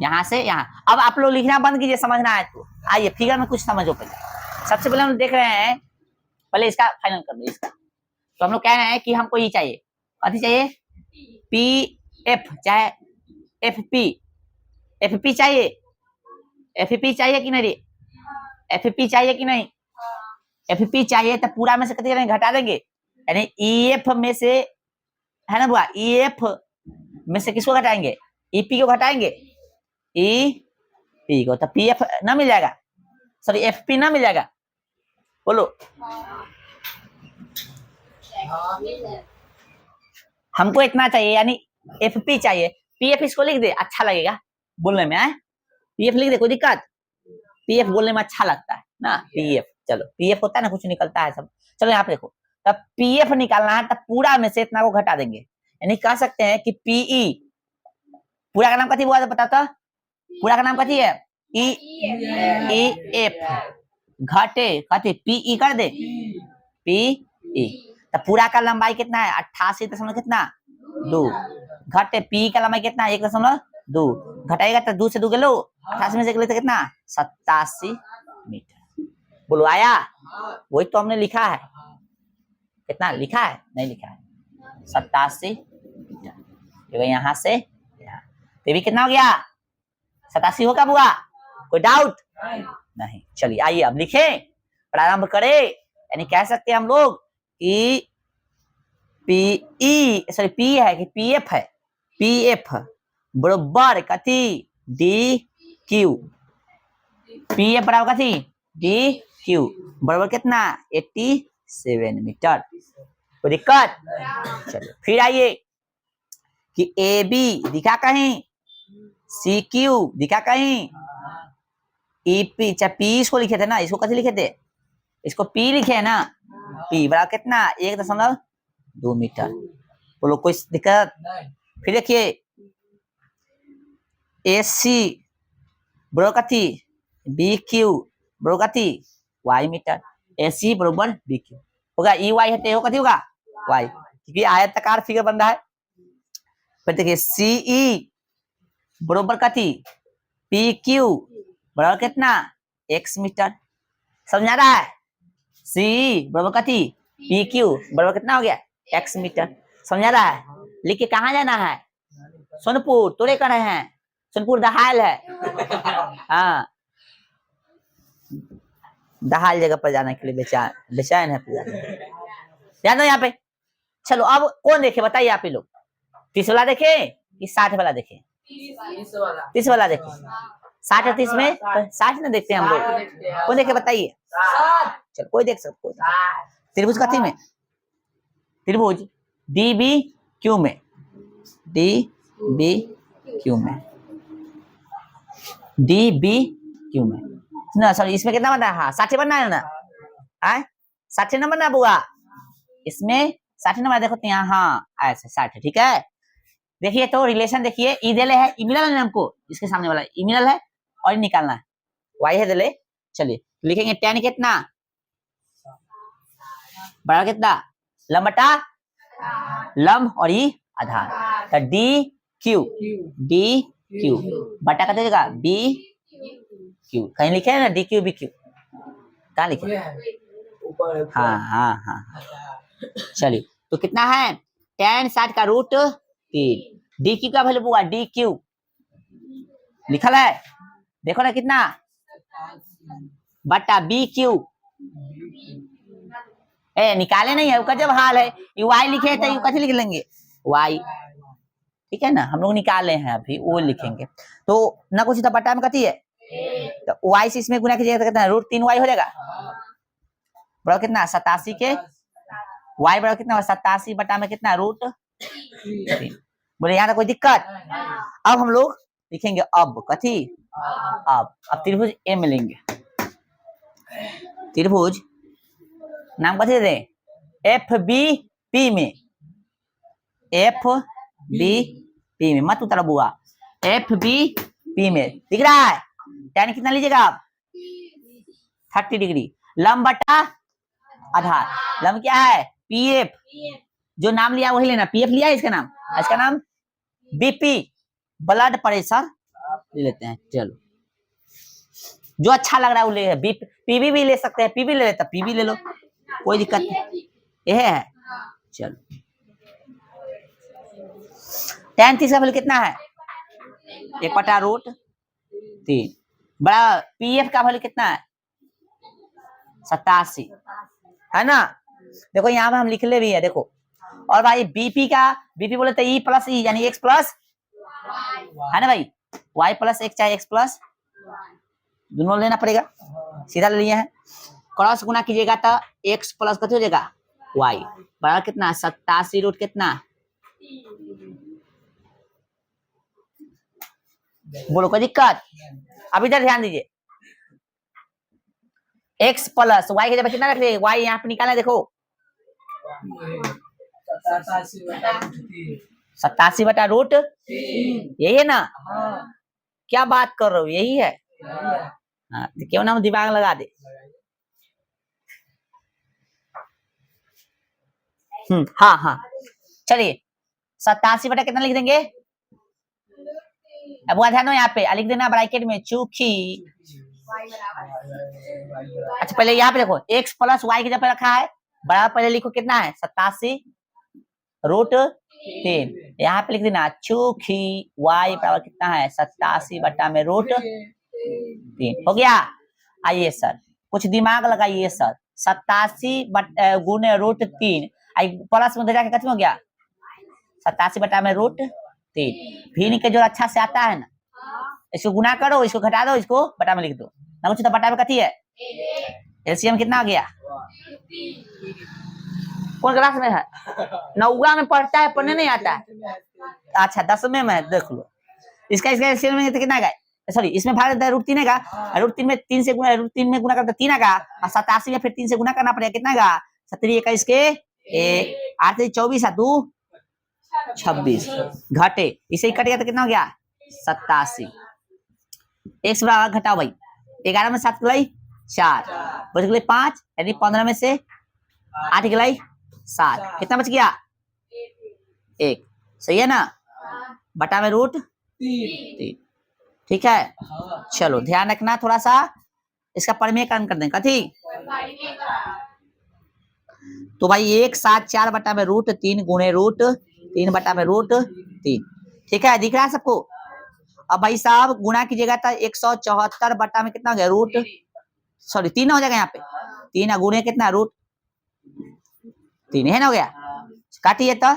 S1: यहाँ से यहाँ। अब आप लोग लिखना बंद कीजिए, समझना है तो आइए फिगर में कुछ समझो। पहले सबसे पहले हम देख रहे हैं, पहले इसका फाइनल कर दो इसका। तो हम लोग कह रहे हैं कि हमको ये चाहिए, कथी चाहिए? पी एफ चाहे एफ पी चाहिए। एफ पी चाहिए कि नहीं? एफ पी चाहिए कि नहीं? एफ पी चाहिए तो पूरा में से कथी करेंगे? घटा देंगे, यानी ई एफ में से, है ना बुआ? ई एफ में से किसको घटाएंगे? ई पी को घटाएंगे, ई पी को, तो पी एफ ना मिल जाएगा, सॉरी एफ पी ना मिल जाएगा। बोलो, हमको इतना चाहिए, यानी एफ पी चाहिए। पी एफ इसको लिख दे, अच्छा लगेगा बोलने में। पी एफ लिख दे, कोई दिक्कत? पी एफ बोलने में अच्छा लगता है ना, पी एफ। चलो पी एफ होता है ना, कुछ निकलता है सब। चलो यहाँ पे देखो, तब पी एफ निकालना है, तब पूरा में से इतना को घटा देंगे, यानी कह सकते हैं कि पीई, पूरा का नाम कथी हुआ? पता था? पूरा का नाम कथी है? ई एफ घटे कथी? पीई कर दे, पीई। तो पूरा का लंबाई कितना है? 88 कितना? 2। घटे पी का लंबाई कितना? 1.2। घटाएगा तो 2 से 2 गलो, 88 में से गले तो कितना? 87 मीटर। बोलो आया? वही तो हमने लिखा है। कितना लिखा है? नहीं लिखा है, 87 मीटर। यहाँ से यहाँ, तो भी कितना हो गया? 87 होगा बुआ? कोई डाउट नहीं? चलिए आइए अब लिखे, प्रारंभ करें। यानी कह सकते हैं हम लोग कि पी है कि पी एफ है, पी एफ बराबर कथी? डी क्यू, पी एफ बराबर कथी डी क्यू बराबर कितना 87 मीटर। कोई दिक्कत? चलो फिर आइए कि ए बी दिखा कहीं, सी क्यू दिखा कहीं, ई पी, चाहे पी इसको लिखे थे ना, इसको कैसे लिखे थे, इसको पी लिखे है ना, पी बराबर कितना 1.2 मीटर। बोलो कोई दिक्कत? फिर देखिए ए सी बराबर कथी बी क्यू बराबर कथी वाई मीटर, ए सी बराबर बी क्यू होगा, ई वाई है तो कथी होगा वाई, क्योंकि आयताकार फिगर बन रहा है। फिर देखिए सी ई बराबर कथी पी क्यू बराबर कितना एक्स मीटर, समझ आ रहा है? सी बराबर कथी पी क्यू बराबर कितना हो गया एक्स मीटर, समझ आ रहा है? लिख के कहाँ जाना है? सोनपुर, तोड़े कर रहे हैं, सोनपुर दहाल है, हाँ दहाल जगह पर जाने के लिए बेचैन है पूरा, ध्यान दो यहाँ पे। चलो अब कौन देखे बताइए आप ही लोग, 30 वाला देखे कि 60 वाला देखे? 30 वाला देखे। 60 और 30 में 60 ना देखते हैं हम लोग, कौन देखे बताइए? चलो कोई देख सकते, त्रिभुज कथी में, त्रिभुज डी बी क्यू में, डी बी क्यू में, डी बी क्यू में ना, सॉरी इसमें कितना बनना है? हाँ 60 बनना है ना, आए 60 नंबर ना बुआ, इसमें 60 नंबर देखो तो यहाँ, हाँ ऐसे 60, ठीक है। देखिए तो रिलेशन देखिए, ई दिले है, ई मिलल है हमको, इसके सामने वाला ई मिलल है और निकालना है, वाई है दिले। चलिए लिखेंगे tan कितना बराबर कितना लंब बटा लंब और ई आधार, तो डी क्यू बटा कितना देगा बी क्यू, कहीं लिखे है ना डी क्यू बी क्यू, कहाँ लिखे? हाँ हाँ हाँ, चलिए तो कितना है tan 60 का रूट 3, डी क्यू का वैल्यू हुआ डी क्यू लिखल है, देखो ना कितना बटा बी क्यू, ए निकाले नहीं है उसका जब हाल है, यू वाई लिखे तो यू कैसे लिख लेंगे वाई, ठीक है ना, हम लोग निकाले हैं अभी वो लिखेंगे, तो ना कुछ तो बटा में कथी है, तो वाई से इसमें गुना कीजिएगा तो कितना रूट 3 वाई हो जाएगा, बराबर कितना 87 के वाई बराबर कितना 87 बटा में कितना रूट 3। बोले यहाँ कोई दिक्कत? अब हम लोग लिखेंगे अब कथी, अब त्रिभुज ए में लेंगे, त्रिभुज नाम कथी दे एफ बी पी में, एफ बी पी में मत उतारो बुआ, एफ बी पी में दिख रहा है, tan कितना लीजिएगा आप 30 डिग्री, लंब बटा आधार, लंब क्या है पी एफ, जो नाम लिया वही लेना, पी एफ लिया है इसका नाम, इसका नाम बीपी ब्लड प्रेशर ले लेते हैं, चलो जो अच्छा लग रहा है वो ले, पीबी भी ले सकते हैं, पीबी ले लेता पीबी ले लो, कोई दिक्कत नहीं, यह है। चलो tan 30 का वैल्यू कितना है 1/√3, बड़ा पीएफ का वैल्यू कितना है 87 है ना, देखो यहाँ पे हम लिख ले भी है देखो, और भाई बीपी का, बीपी बोले तो ई प्लस ई यानी एक्स प्लस है ना भाई, वाई प्लस एक्स चाहे एक्स प्लस दोनों लेना पड़ेगा, सीधा ले लिया है, क्रॉस गुना कीजिएगा तो एक्स प्लस कथी हो जाएगा वाई, बराबर कितना 87 रूट कितना, बोलो कोई दिक्कत? अब इधर ध्यान दीजिए, x प्लस वाई के जगह कितना रख दे, वाई यहाँ पे निकाला देखो 87/√3, यही है ना, क्या बात कर रहे हो, यही है, हाँ तो क्यों ना हम दिमाग लगा दे, हाँ हाँ चलिए 87 बटा कितना लिख देंगे, अब वहां ध्यान दो यहाँ पे लिख देना ब्रैकेट में चूखी, अच्छा पहले यहाँ पे देखो x प्लस वाई की जगह रखा है, बराबर पहले लिखो कितना है 87√3, यहाँ पे लिख देना चूखी y बराबर कितना है 87/√3, हो गया। आइए सर कुछ दिमाग लगाइए सर, 87 गुने √3 प्लस में जाके कितना हो गया 87/√3, भी के जो अच्छा से आता है ना इसको गुना करो, इसको घटा दो, इसको बटा में लिख दो ना, कुछ तो बटा में कथी है, एलसीएम कितना आ गया, कौन क्लास में है, 9वीं में पढ़ता है, पढ़ने नहीं आता है, अच्छा 10वीं में देख लो, इसका एलसीएम में कितना गया, सॉरी इसमें भाग देता है √3 का, √3 में 3 से गुना, √3 में गुना करता 3 का, और 87 में फिर 3 से गुना करना पड़ेगा, कितना का 70 21 के 8 से 24 2 26 घटे, इसे ही कट गया तो कितना हो गया 87, एक से बराबर घटाओ भाई, 11 में 7 गलाई 4 बच गए 5, यानी 15 में से 8 गलाई 7, कितना बच गया 1, सही है ना, बटा में √3, ठीक है। चलो ध्यान रखना थोड़ा सा, इसका परिमेयकरण कर दें कथी, तो भाई 1 7 4 बटा में √3 गुणे √3 बटा में √3, ठीक है, दिख रहा है सबको। अब भाई साहब गुणा कीजिएगा तो 174 बटा में कितना हो गया सॉरी 3 हो जाएगा यहाँ पे, 3 गुणे कितना √3 है ना, हो गया, काटिए तो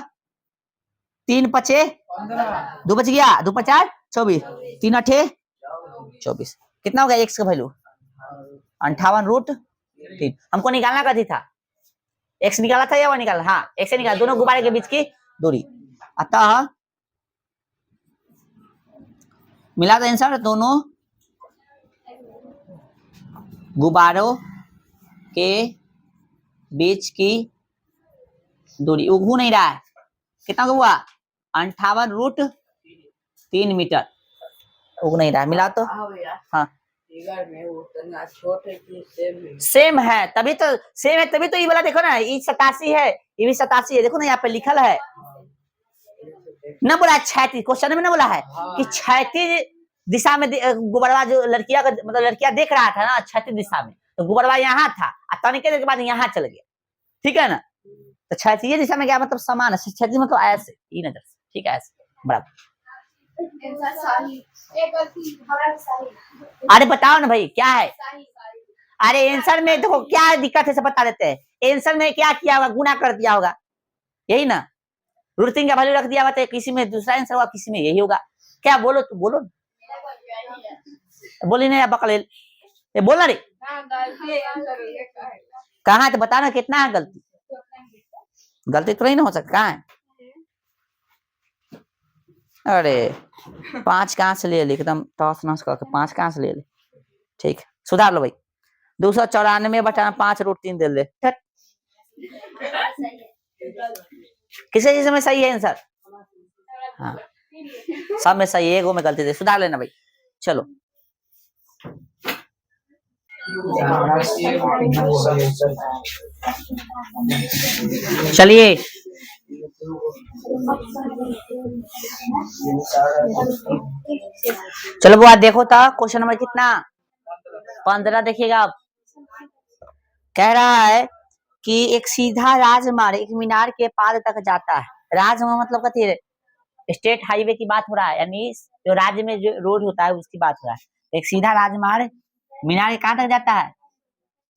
S1: 3 पचे 2 बच गया, 2 5 24, 3 8 24, कितना हो गया x का वैल्यू 58√3, हमको निकालना कथी था, x निकाला था या वो निकाला, हाँ x से निकाला, दोनों गुब्बारे के बीच की दूरी, अतः मिला था आंसर, दोनों गुब्बारों के बीच की दूरी, उगू नहीं रहा है, कितना हुआ 58√3 मीटर, उग नहीं रहा है, मिला तो हाँ सेम है, तभी तो सेम है, तभी तो ये वाला देखो ना, ये 87 है, ये भी 87 है, देखो ना यहाँ पे लिखल है ना, बोला क्षैतिज, क्वेश्चन में ना बोला है कि क्षैतिज दिशा में गुबरवा जो लड़कियां का मतलब लड़कियां देख रहा था ना क्षैतिज दिशा में, तो गुबरवा यहाँ था और तनिक देर के बाद यहाँ चल गया, ठीक है ना, तो क्षैतिज दिशा में क्या मतलब समान है, क्षैतिज मतलब ऐसे ये नजर से, ठीक है ऐसे बराबर। अरे बताओ ना भाई क्या है, अरे आंसर में देखो क्या दिक्कत है, सब बता देते हैं, आंसर में क्या किया होगा, गुना कर दिया होगा, यही ना, √3 का वैल्यू रख दिया होगा तो किसी में दूसरा आंसर होगा, किसी में यही होगा, क्या बोलो तो बोलो, बोली नहीं बकल ये बोलना रे, कहाँ तो बताना कितना है गलती, गलती तो नहीं ना हो सकता, कहाँ है, अरे 5 कहाँ से ले ली, एकदम टॉस नॉस करके 5 कहाँ से ले ली, ठीक सुधार लो भाई, 294 बटा 5 √3 दे ले, किसी चीज में सही है आंसर, हाँ सब में सही है, एगो में गलती दे, सुधार लेना भाई, चलो चलिए चलो वो देखो था क्वेश्चन नंबर कितना 15, देखिएगा आप, कह रहा है कि एक सीधा राजमार्ग एक मीनार के पार तक जाता है, राजमार्ग मतलब कथी है, स्टेट हाईवे की बात हो रहा है, यानी जो राज्य में जो रोड होता है उसकी बात हो रहा है, एक सीधा राजमार्ग मीनार के कहाँ तक जाता है,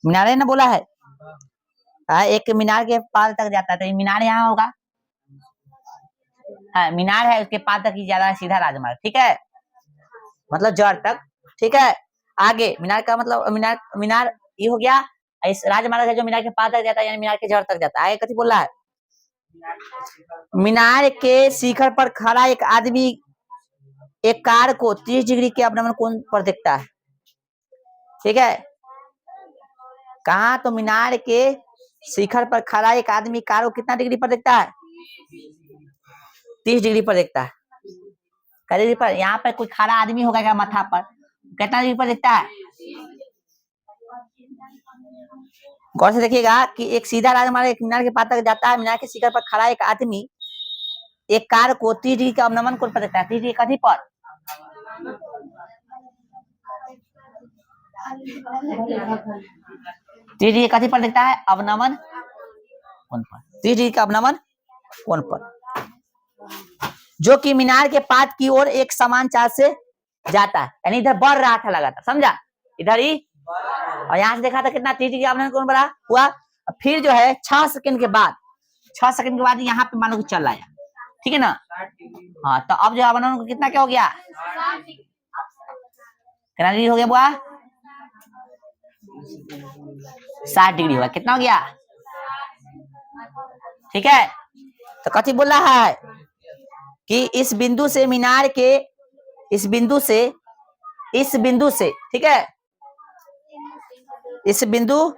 S1: मीनार ने बोला है, एक मीनार के पार तक जाता है, तो मीनार यहाँ होगा, हाँ मीनार है उसके पार तक ही ज्यादा सीधा राजमार्ग, ठीक है, मतलब जड़ तक, ठीक है, आगे मीनार का मतलब मीनार ये हो गया, इस राजमार्ग है जो मीनार के पार तक जाता है, यानी मीनार के जड़ तक जाता है, आगे कथी बोल रहा है, मीनार के शिखर पर खड़ा एक आदमी एक कार को 30 डिग्री के अपनमन कोण पर देखता है, ठीक है, कहा तो मीनार के शिखर पर खड़ा एक आदमी कार को कितना डिग्री पर देखता है, 30 डिग्री पर देखता है, डिग्री पर, यहाँ पर कोई खड़ा आदमी होगा क्या माथा पर, कितना डिग्री पर देखता है, गौर से देखिएगा कि एक सीधा राजमार्ग एक मीनार के पार तक जाता है, मीनार के शिखर पर खड़ा एक आदमी एक कार को 30 डिग्री का अवनमन कोण पर देखता है, 30 डिग्री कथी पर, 30 डिग्री कथी पर देखता है, अवनमन कोण पर, 30 डिग्री का अवनमन कोण पर, जो कि मीनार के पात की ओर एक समान चाल से जाता है, यानी इधर बढ़ रहा था लगातार, समझा, इधर ही, और यहाँ से देखा था कितना 30 डिग्री अवनमन कोण बढ़ा हुआ, फिर जो है 6 सेकंड के बाद, 6 सेकंड के बाद यहाँ पे मानो कि चल आया, ठीक है ना, हाँ तो अब जो अवनमन को कितना क्या हो गया, कितना डिग्री हो गया बुआ? 60 डिग्री हुआ। कितना हो गया? ठीक है, तो कथी बोल रहा है कि इस बिंदु से मीनार के, इस बिंदु से ठीक है, इस बिंदु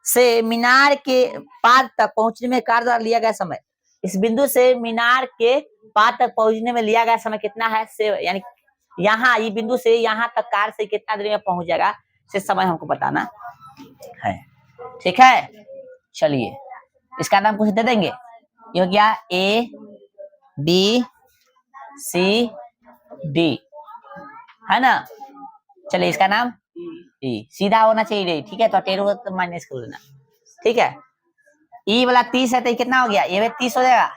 S1: से मीनार के पाद तक पहुंचने में कार द्वारा लिया गया समय, इस बिंदु से मीनार के पाद तक पहुंचने में लिया गया समय कितना है? से यानी यहाँ ये बिंदु से यहाँ तक कार से कितना देर में पहुंच जाएगा, से समय हमको बताना है। ठीक है, चलिए इसका नाम कुछ दे देंगे। ये हो गया A B C D, है ना। चलिए इसका नाम E, सीधा होना चाहिए। ठीक है, तो टेढ़ा तो माइनस कर लेना। ठीक है, E वाला 30 है तो ये कितना हो गया? ये भी 30 हो जाएगा।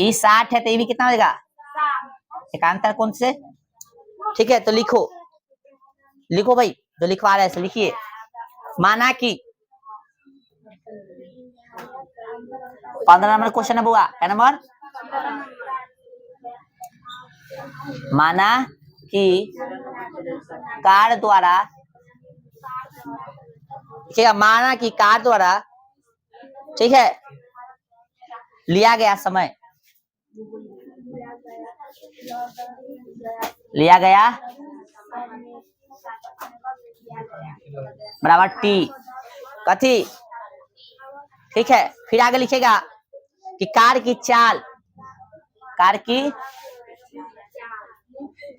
S1: E 60 है तो ये भी कितना हो जाएगा? एकांतर कोण से। ठीक है, तो लिखो भाई, जो लिखवा रहे हैं लिखिए। माना कि 15 नंबर क्वेश्चन है बुआ, क्या नंबर? माना कि कार द्वारा, ठीक है, माना कि कार द्वारा, ठीक है, लिया गया समय, लिया गया बराबर T कथी। ठीक है, फिर आगे लिखेगा कि कार की चाल, कार की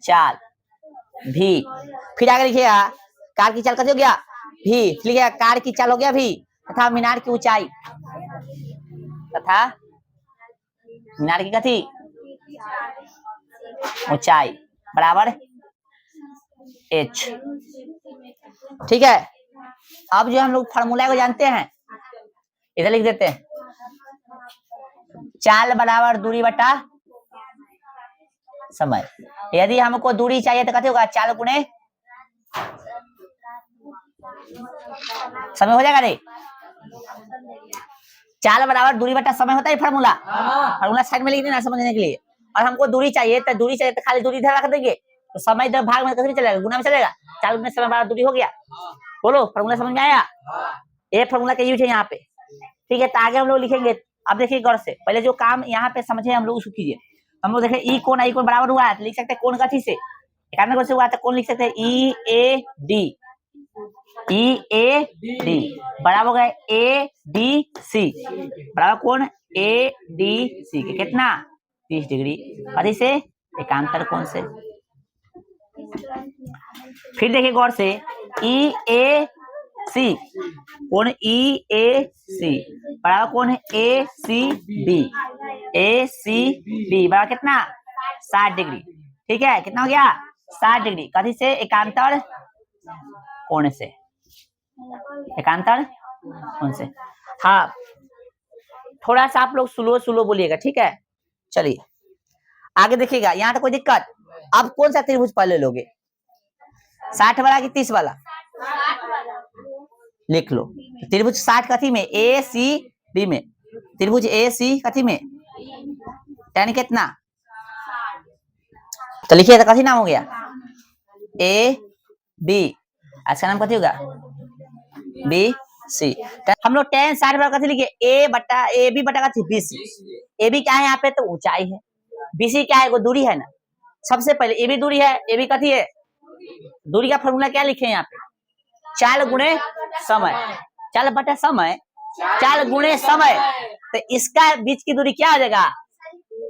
S1: चाल भी, फिर आगे लिखेगा कार की चाल कथी हो गया? भी, लिखेगा कार की चाल हो गया भी, तथा मीनार की ऊंचाई, तथा मीनार की कथी? ऊंचाई बराबर H। ठीक है, अब जो हम लोग फार्मूला को जानते हैं, इधर लिख देते हैं। चाल बराबर दूरी बटा समय। यदि हमको दूरी चाहिए तो कहते होगा चाल गुणे समय हो जाएगा रे। चाल बराबर दूरी बटा समय होता है फार्मूला। फार्मूला साइड में लिख देना समझने के लिए। और हमको दूरी चाहिए तो खाली दूरी इधर रख देंगे, तो समय इधर भाग में कैसे चलेगा? गुना में चलेगा। चाल गुने समय बराबर दूरी हो गया। बोलो, फार्मूला समझ में आया? ये फार्मूला का यूज है यहाँ पे। ठीक है, तो आगे हम लोग लिखेंगे। अब देखिए गौर से, पहले जो काम यहाँ पे समझे हम लोग उसको कीजिए। हम लोग देखें ई कोण बराबर हुआ है तो लिख सकते हैं कोण कथी से? 91 से हुआ तो कौन लिख सकते हैं? EAD, EAD बराबर हो गया ADC, बराबर कौन? ADC के कितना? 30 डिग्री। कथी से? एकांतर कोण से। फिर देखिए गौर से, EAC कौन? EAC बराबर कौन है? ACB, ACB बराबर कितना? 60 डिग्री। ठीक है, कितना हो गया? 60 डिग्री। कथी से? एकांतर कोण से, एकांतर कोण से। हाँ, थोड़ा सा आप लोग स्लो बोलिएगा। ठीक है, चलिए आगे देखिएगा। यहाँ तो कोई दिक्कत? अब कौन सा त्रिभुज पहले लोगे? 60 वाला कि 30 वाला? लिख लो। त्रिभुज 60 कथी में? ACB में। त्रिभुज AC कथी में? यानी कितना? तो लिखिए, तो कथी नाम हो गया? AB। इसका नाम कथी होगा? BC। हम लोग tan 60 बराबर कथी लिखे? AB बटा कथी? BC। AB क्या है यहाँ पे? तो ऊंचाई है। BC क्या है? वो दूरी है ना। सबसे पहले AB दूरी है। AB कथी है? दूरी का फॉर्मूला क्या लिखे यहाँ पे? चाल गुणे समय। चाल बटा समय, चाल गुणे समय। तो इसका बीच की दूरी क्या हो जाएगा?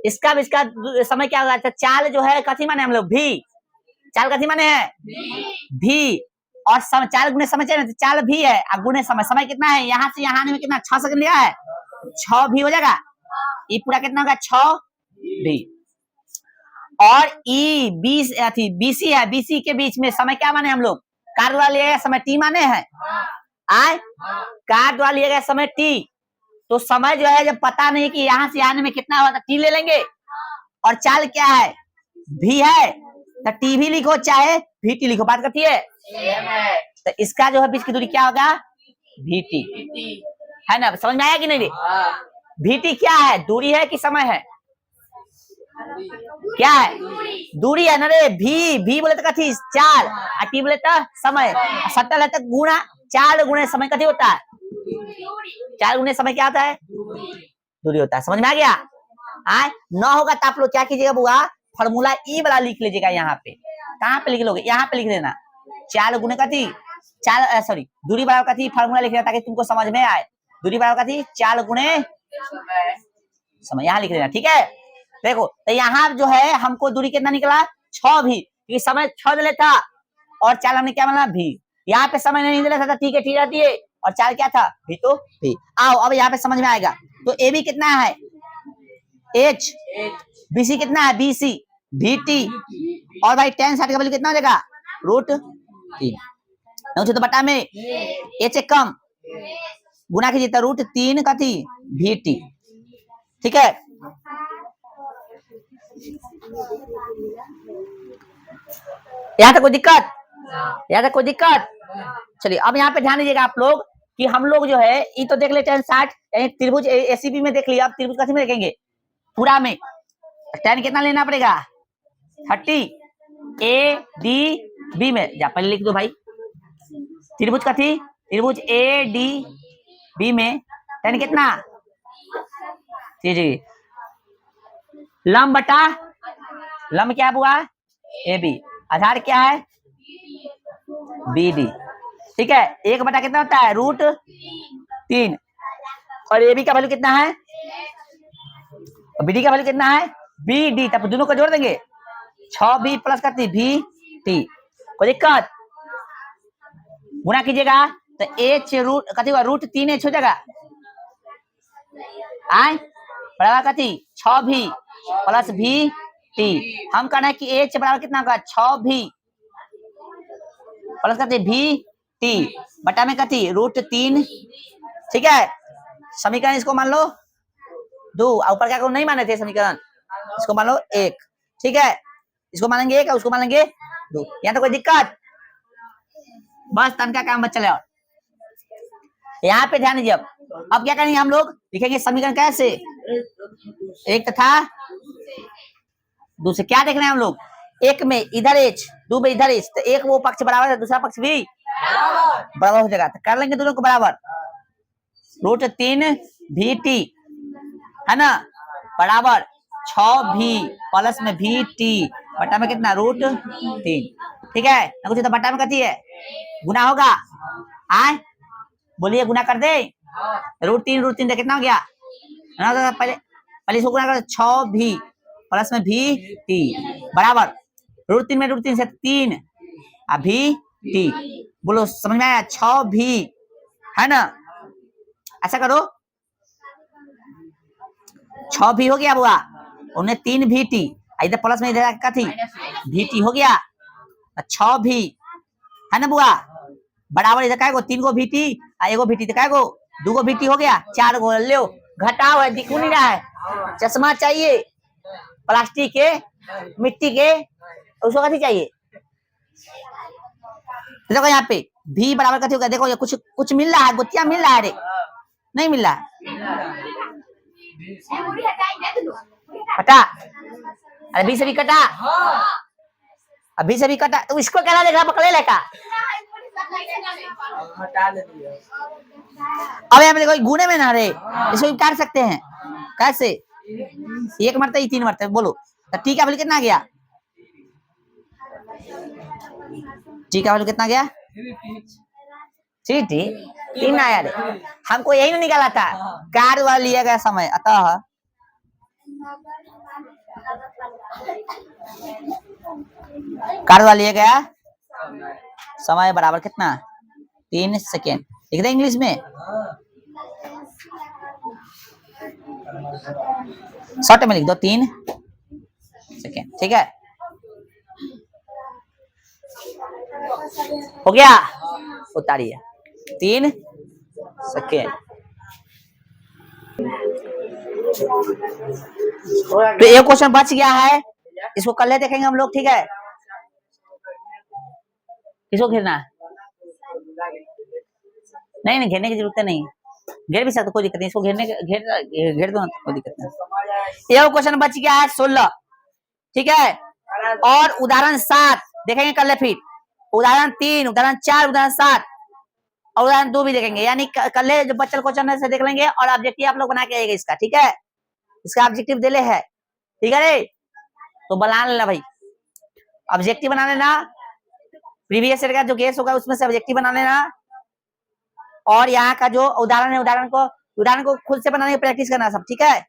S1: इसका बीच का समय क्या होगा? चाल जो है कथी माने हम लोग? भी। चाल कथी माने है? भी। और समय, चाल गुणे समय चाहिए, तो चाल भी है और गुणे समय। समय कितना है? यहाँ से यहाँ आने में कितना? 6 सेकंड लिया है। 6 भी हो जाएगा। ये पूरा कितना होगा? 6 भी। और BC है। BC के बीच में समय क्या माने हम लोग? कार द्वारा लिया गया समय T माने हैं। आए, कार द्वारा लिया गया समय T। तो समय जो है जब पता नहीं कि यहाँ से आने में कितना हुआ, तो T ले लेंगे। और चाल क्या है? भी है, तो T भी लिखो चाहे VT लिखो, बात करती है। तो इसका जो है बीच की दूरी क्या होगा? VT है ना। समझ में आया कि नहीं? VT क्या है? दूरी है कि समय है? क्या है? दूरी है ना रे। भी बोले तो कथी 4 और टी बोले तो समय। 70 है तो गुणा 4 गुणे समय कथी होता है? 4 गुणे समय क्या होता है? दूरी होता है। समझ में आ गया? आए न होगा तो आप लोग क्या कीजिएगा बुआ, फॉर्मूला ई वाला लिख लीजिएगा यहाँ पे। कहाँ पे लिख लोगे? यहाँ पे लिख देना 4 गुणे कथी 4 सॉरी दूरी बराबर कथी फॉर्मूला लिख देना ताकि तुमको समझ में आए। दूरी बराबर कथी 4 गुणे समय, यहाँ लिख देना। ठीक है, देखो तो यहाँ जो है हमको दूरी कितना निकला 6 भी, क्योंकि समय 6 दिले था और 4 हमने क्या माना भी। यहाँ पे समय नहीं दिला था, ठीक है ठीक रहती है, और 4 क्या था भी, तो भी। आओ अब यहाँ पे समझ में आएगा। तो ए बी कितना है एच, बीसी कितना है बीसी, भी टी, और भाई tan 60 का वैल्यू कितना हो जाएगा √3। तो बटा में एच कम गुना कीजिए तो √3 का थी भी टी। ठीक है, यहाँ तक कोई दिक्कत? यहाँ तक कोई दिक्कत? चलिए अब यहाँ पे ध्यान दीजिएगा आप लोग कि हम लोग जो है ये तो देख लेते हैं 60 त्रिभुज एसीबी में देख लिया, अब त्रिभुज कथी में देखेंगे पूरा में। tan कितना लेना पड़ेगा 30 ए डी बी में। जा पहले लिख दो भाई, त्रिभुज कथी त्रिभुज ए डी बी में tan कितना जी लंब बटा लंब क्या हुआ ए बी, आधार क्या है बी डी। ठीक है, 1 बटा कितना होता है √3, और ए बी का वैल्यू कितना है बी डी का वैल्यू कितना है बी डी। तब दोनों को जोड़ देंगे 6 बी प्लस करती भी टी। कोई दिक्कत? गुना कीजिएगा तो एच रूट कथी हुआ √3h हो जाएगा आए बराबर कथी 6 भी प्लस भी टी। हम कहना है कि एच बराबर कितना होगा 6 भी प्लस करते भी टी बटा में कथी √3। ठीक है, समीकरण इसको मान लो 2, ऊपर क्या नहीं माने थे समीकरण, इसको मान लो 1। ठीक है, इसको मानेंगे 1 और उसको मानेंगे 2। यहाँ तो कोई दिक्कत? बस तन का काम बच चले। और यहाँ पे ध्यान दीजिए, अब क्या करेंगे हम लोग लिखेंगे समीकरण कैसे, एक तथा दूसरे क्या देख रहे हैं हम लोग, एक में इधर एच 2 में इधर एच, तो एक वो पक्ष बराबर है दूसरा पक्ष भी बराबर हो जाएगा, तो कर लेंगे दोनों को बराबर। √3 भी टी है ना बराबर 6 भी प्लस में भी टी बटा में कितना √3। ठीक है, कुछ तो बटा में कथी है गुना होगा। आए बोलिए गुना कर दे √3 कितना हो गया पहले इसको गुना कर 6 भी प्लस में भी टी बराबर √3 में √3 से 3 अभी टी। बोलो समझ में आया? 6 भी है ना, ऐसा करो 6 भी हो गया बुआ, उन्हें 3 भी टी, इधर प्लस में इधर कथी भी टी हो गया 6 भी है ना बुआ बराबर इधर काय 3 गो भी टी एगो भी टी तो काय 2 गो भी टी हो गया 4 गो। लो घटाओ है दिख नहीं रहा है, चश्मा चाहिए प्लास्टिक के मिट्टी के उसको कथी चाहिए। देखो यहाँ पे भी बराबर कथी होगा, देखो ये कुछ मिल रहा है गुत्तिया मिल रहा है रे नहीं मिल रहा है हटा, अरे भी से भी कटा अभी से भी कटा, तो इसको क्या देखा पकड़े लेका अब यहाँ पे देखो गुने में ना रे इसको भी काट सकते हैं कैसे, 1 मरते 3 मरते बोलो तो टी का वैल्यू कितना गया, टी का वैल्यू कितना गया 3 आया रे, हमको यही नहीं निकाला था कार्य वाला लिया गया समय, अतः कार्य वाला लिया गया समय बराबर कितना 3 सेकेंड। लिख दे इंग्लिश में शॉर्ट में लिख दो 3 सेकेंड। ठीक है, हो गया उतारिए 3 सेकेंड। तो एक क्वेश्चन बच गया है, इसको कल देखेंगे हम लोग। ठीक है, किसको घेरना है नहीं घेरने की जरूरत नहीं, घेर भी सकते कोई दिक्कत नहीं, इसको घेर दो कोई दिक्कत नहीं। यह क्वेश्चन बच गया है 16। ठीक है। और उदाहरण 7 देखेंगे कर ले फिर, उदाहरण 3, उदाहरण 4, उदाहरण 7 और उदाहरण 2 भी देखेंगे, यानी कर ले जो बच्चल क्वेश्चन से देख लेंगे और ऑब्जेक्टिव आप लोग बना के आइएगा इसका, ठीक है। इसका ऑब्जेक्टिव दे ले है, ठीक है रे, तो बना लेना भाई, ऑब्जेक्टिव बना लेना, प्रीवियस ईयर का जो केस होगा उसमें से ऑब्जेक्टिव बना लेना, और यहाँ का जो उदाहरण है उदाहरण को खुद से बनाने की प्रैक्टिस करना सब, ठीक है।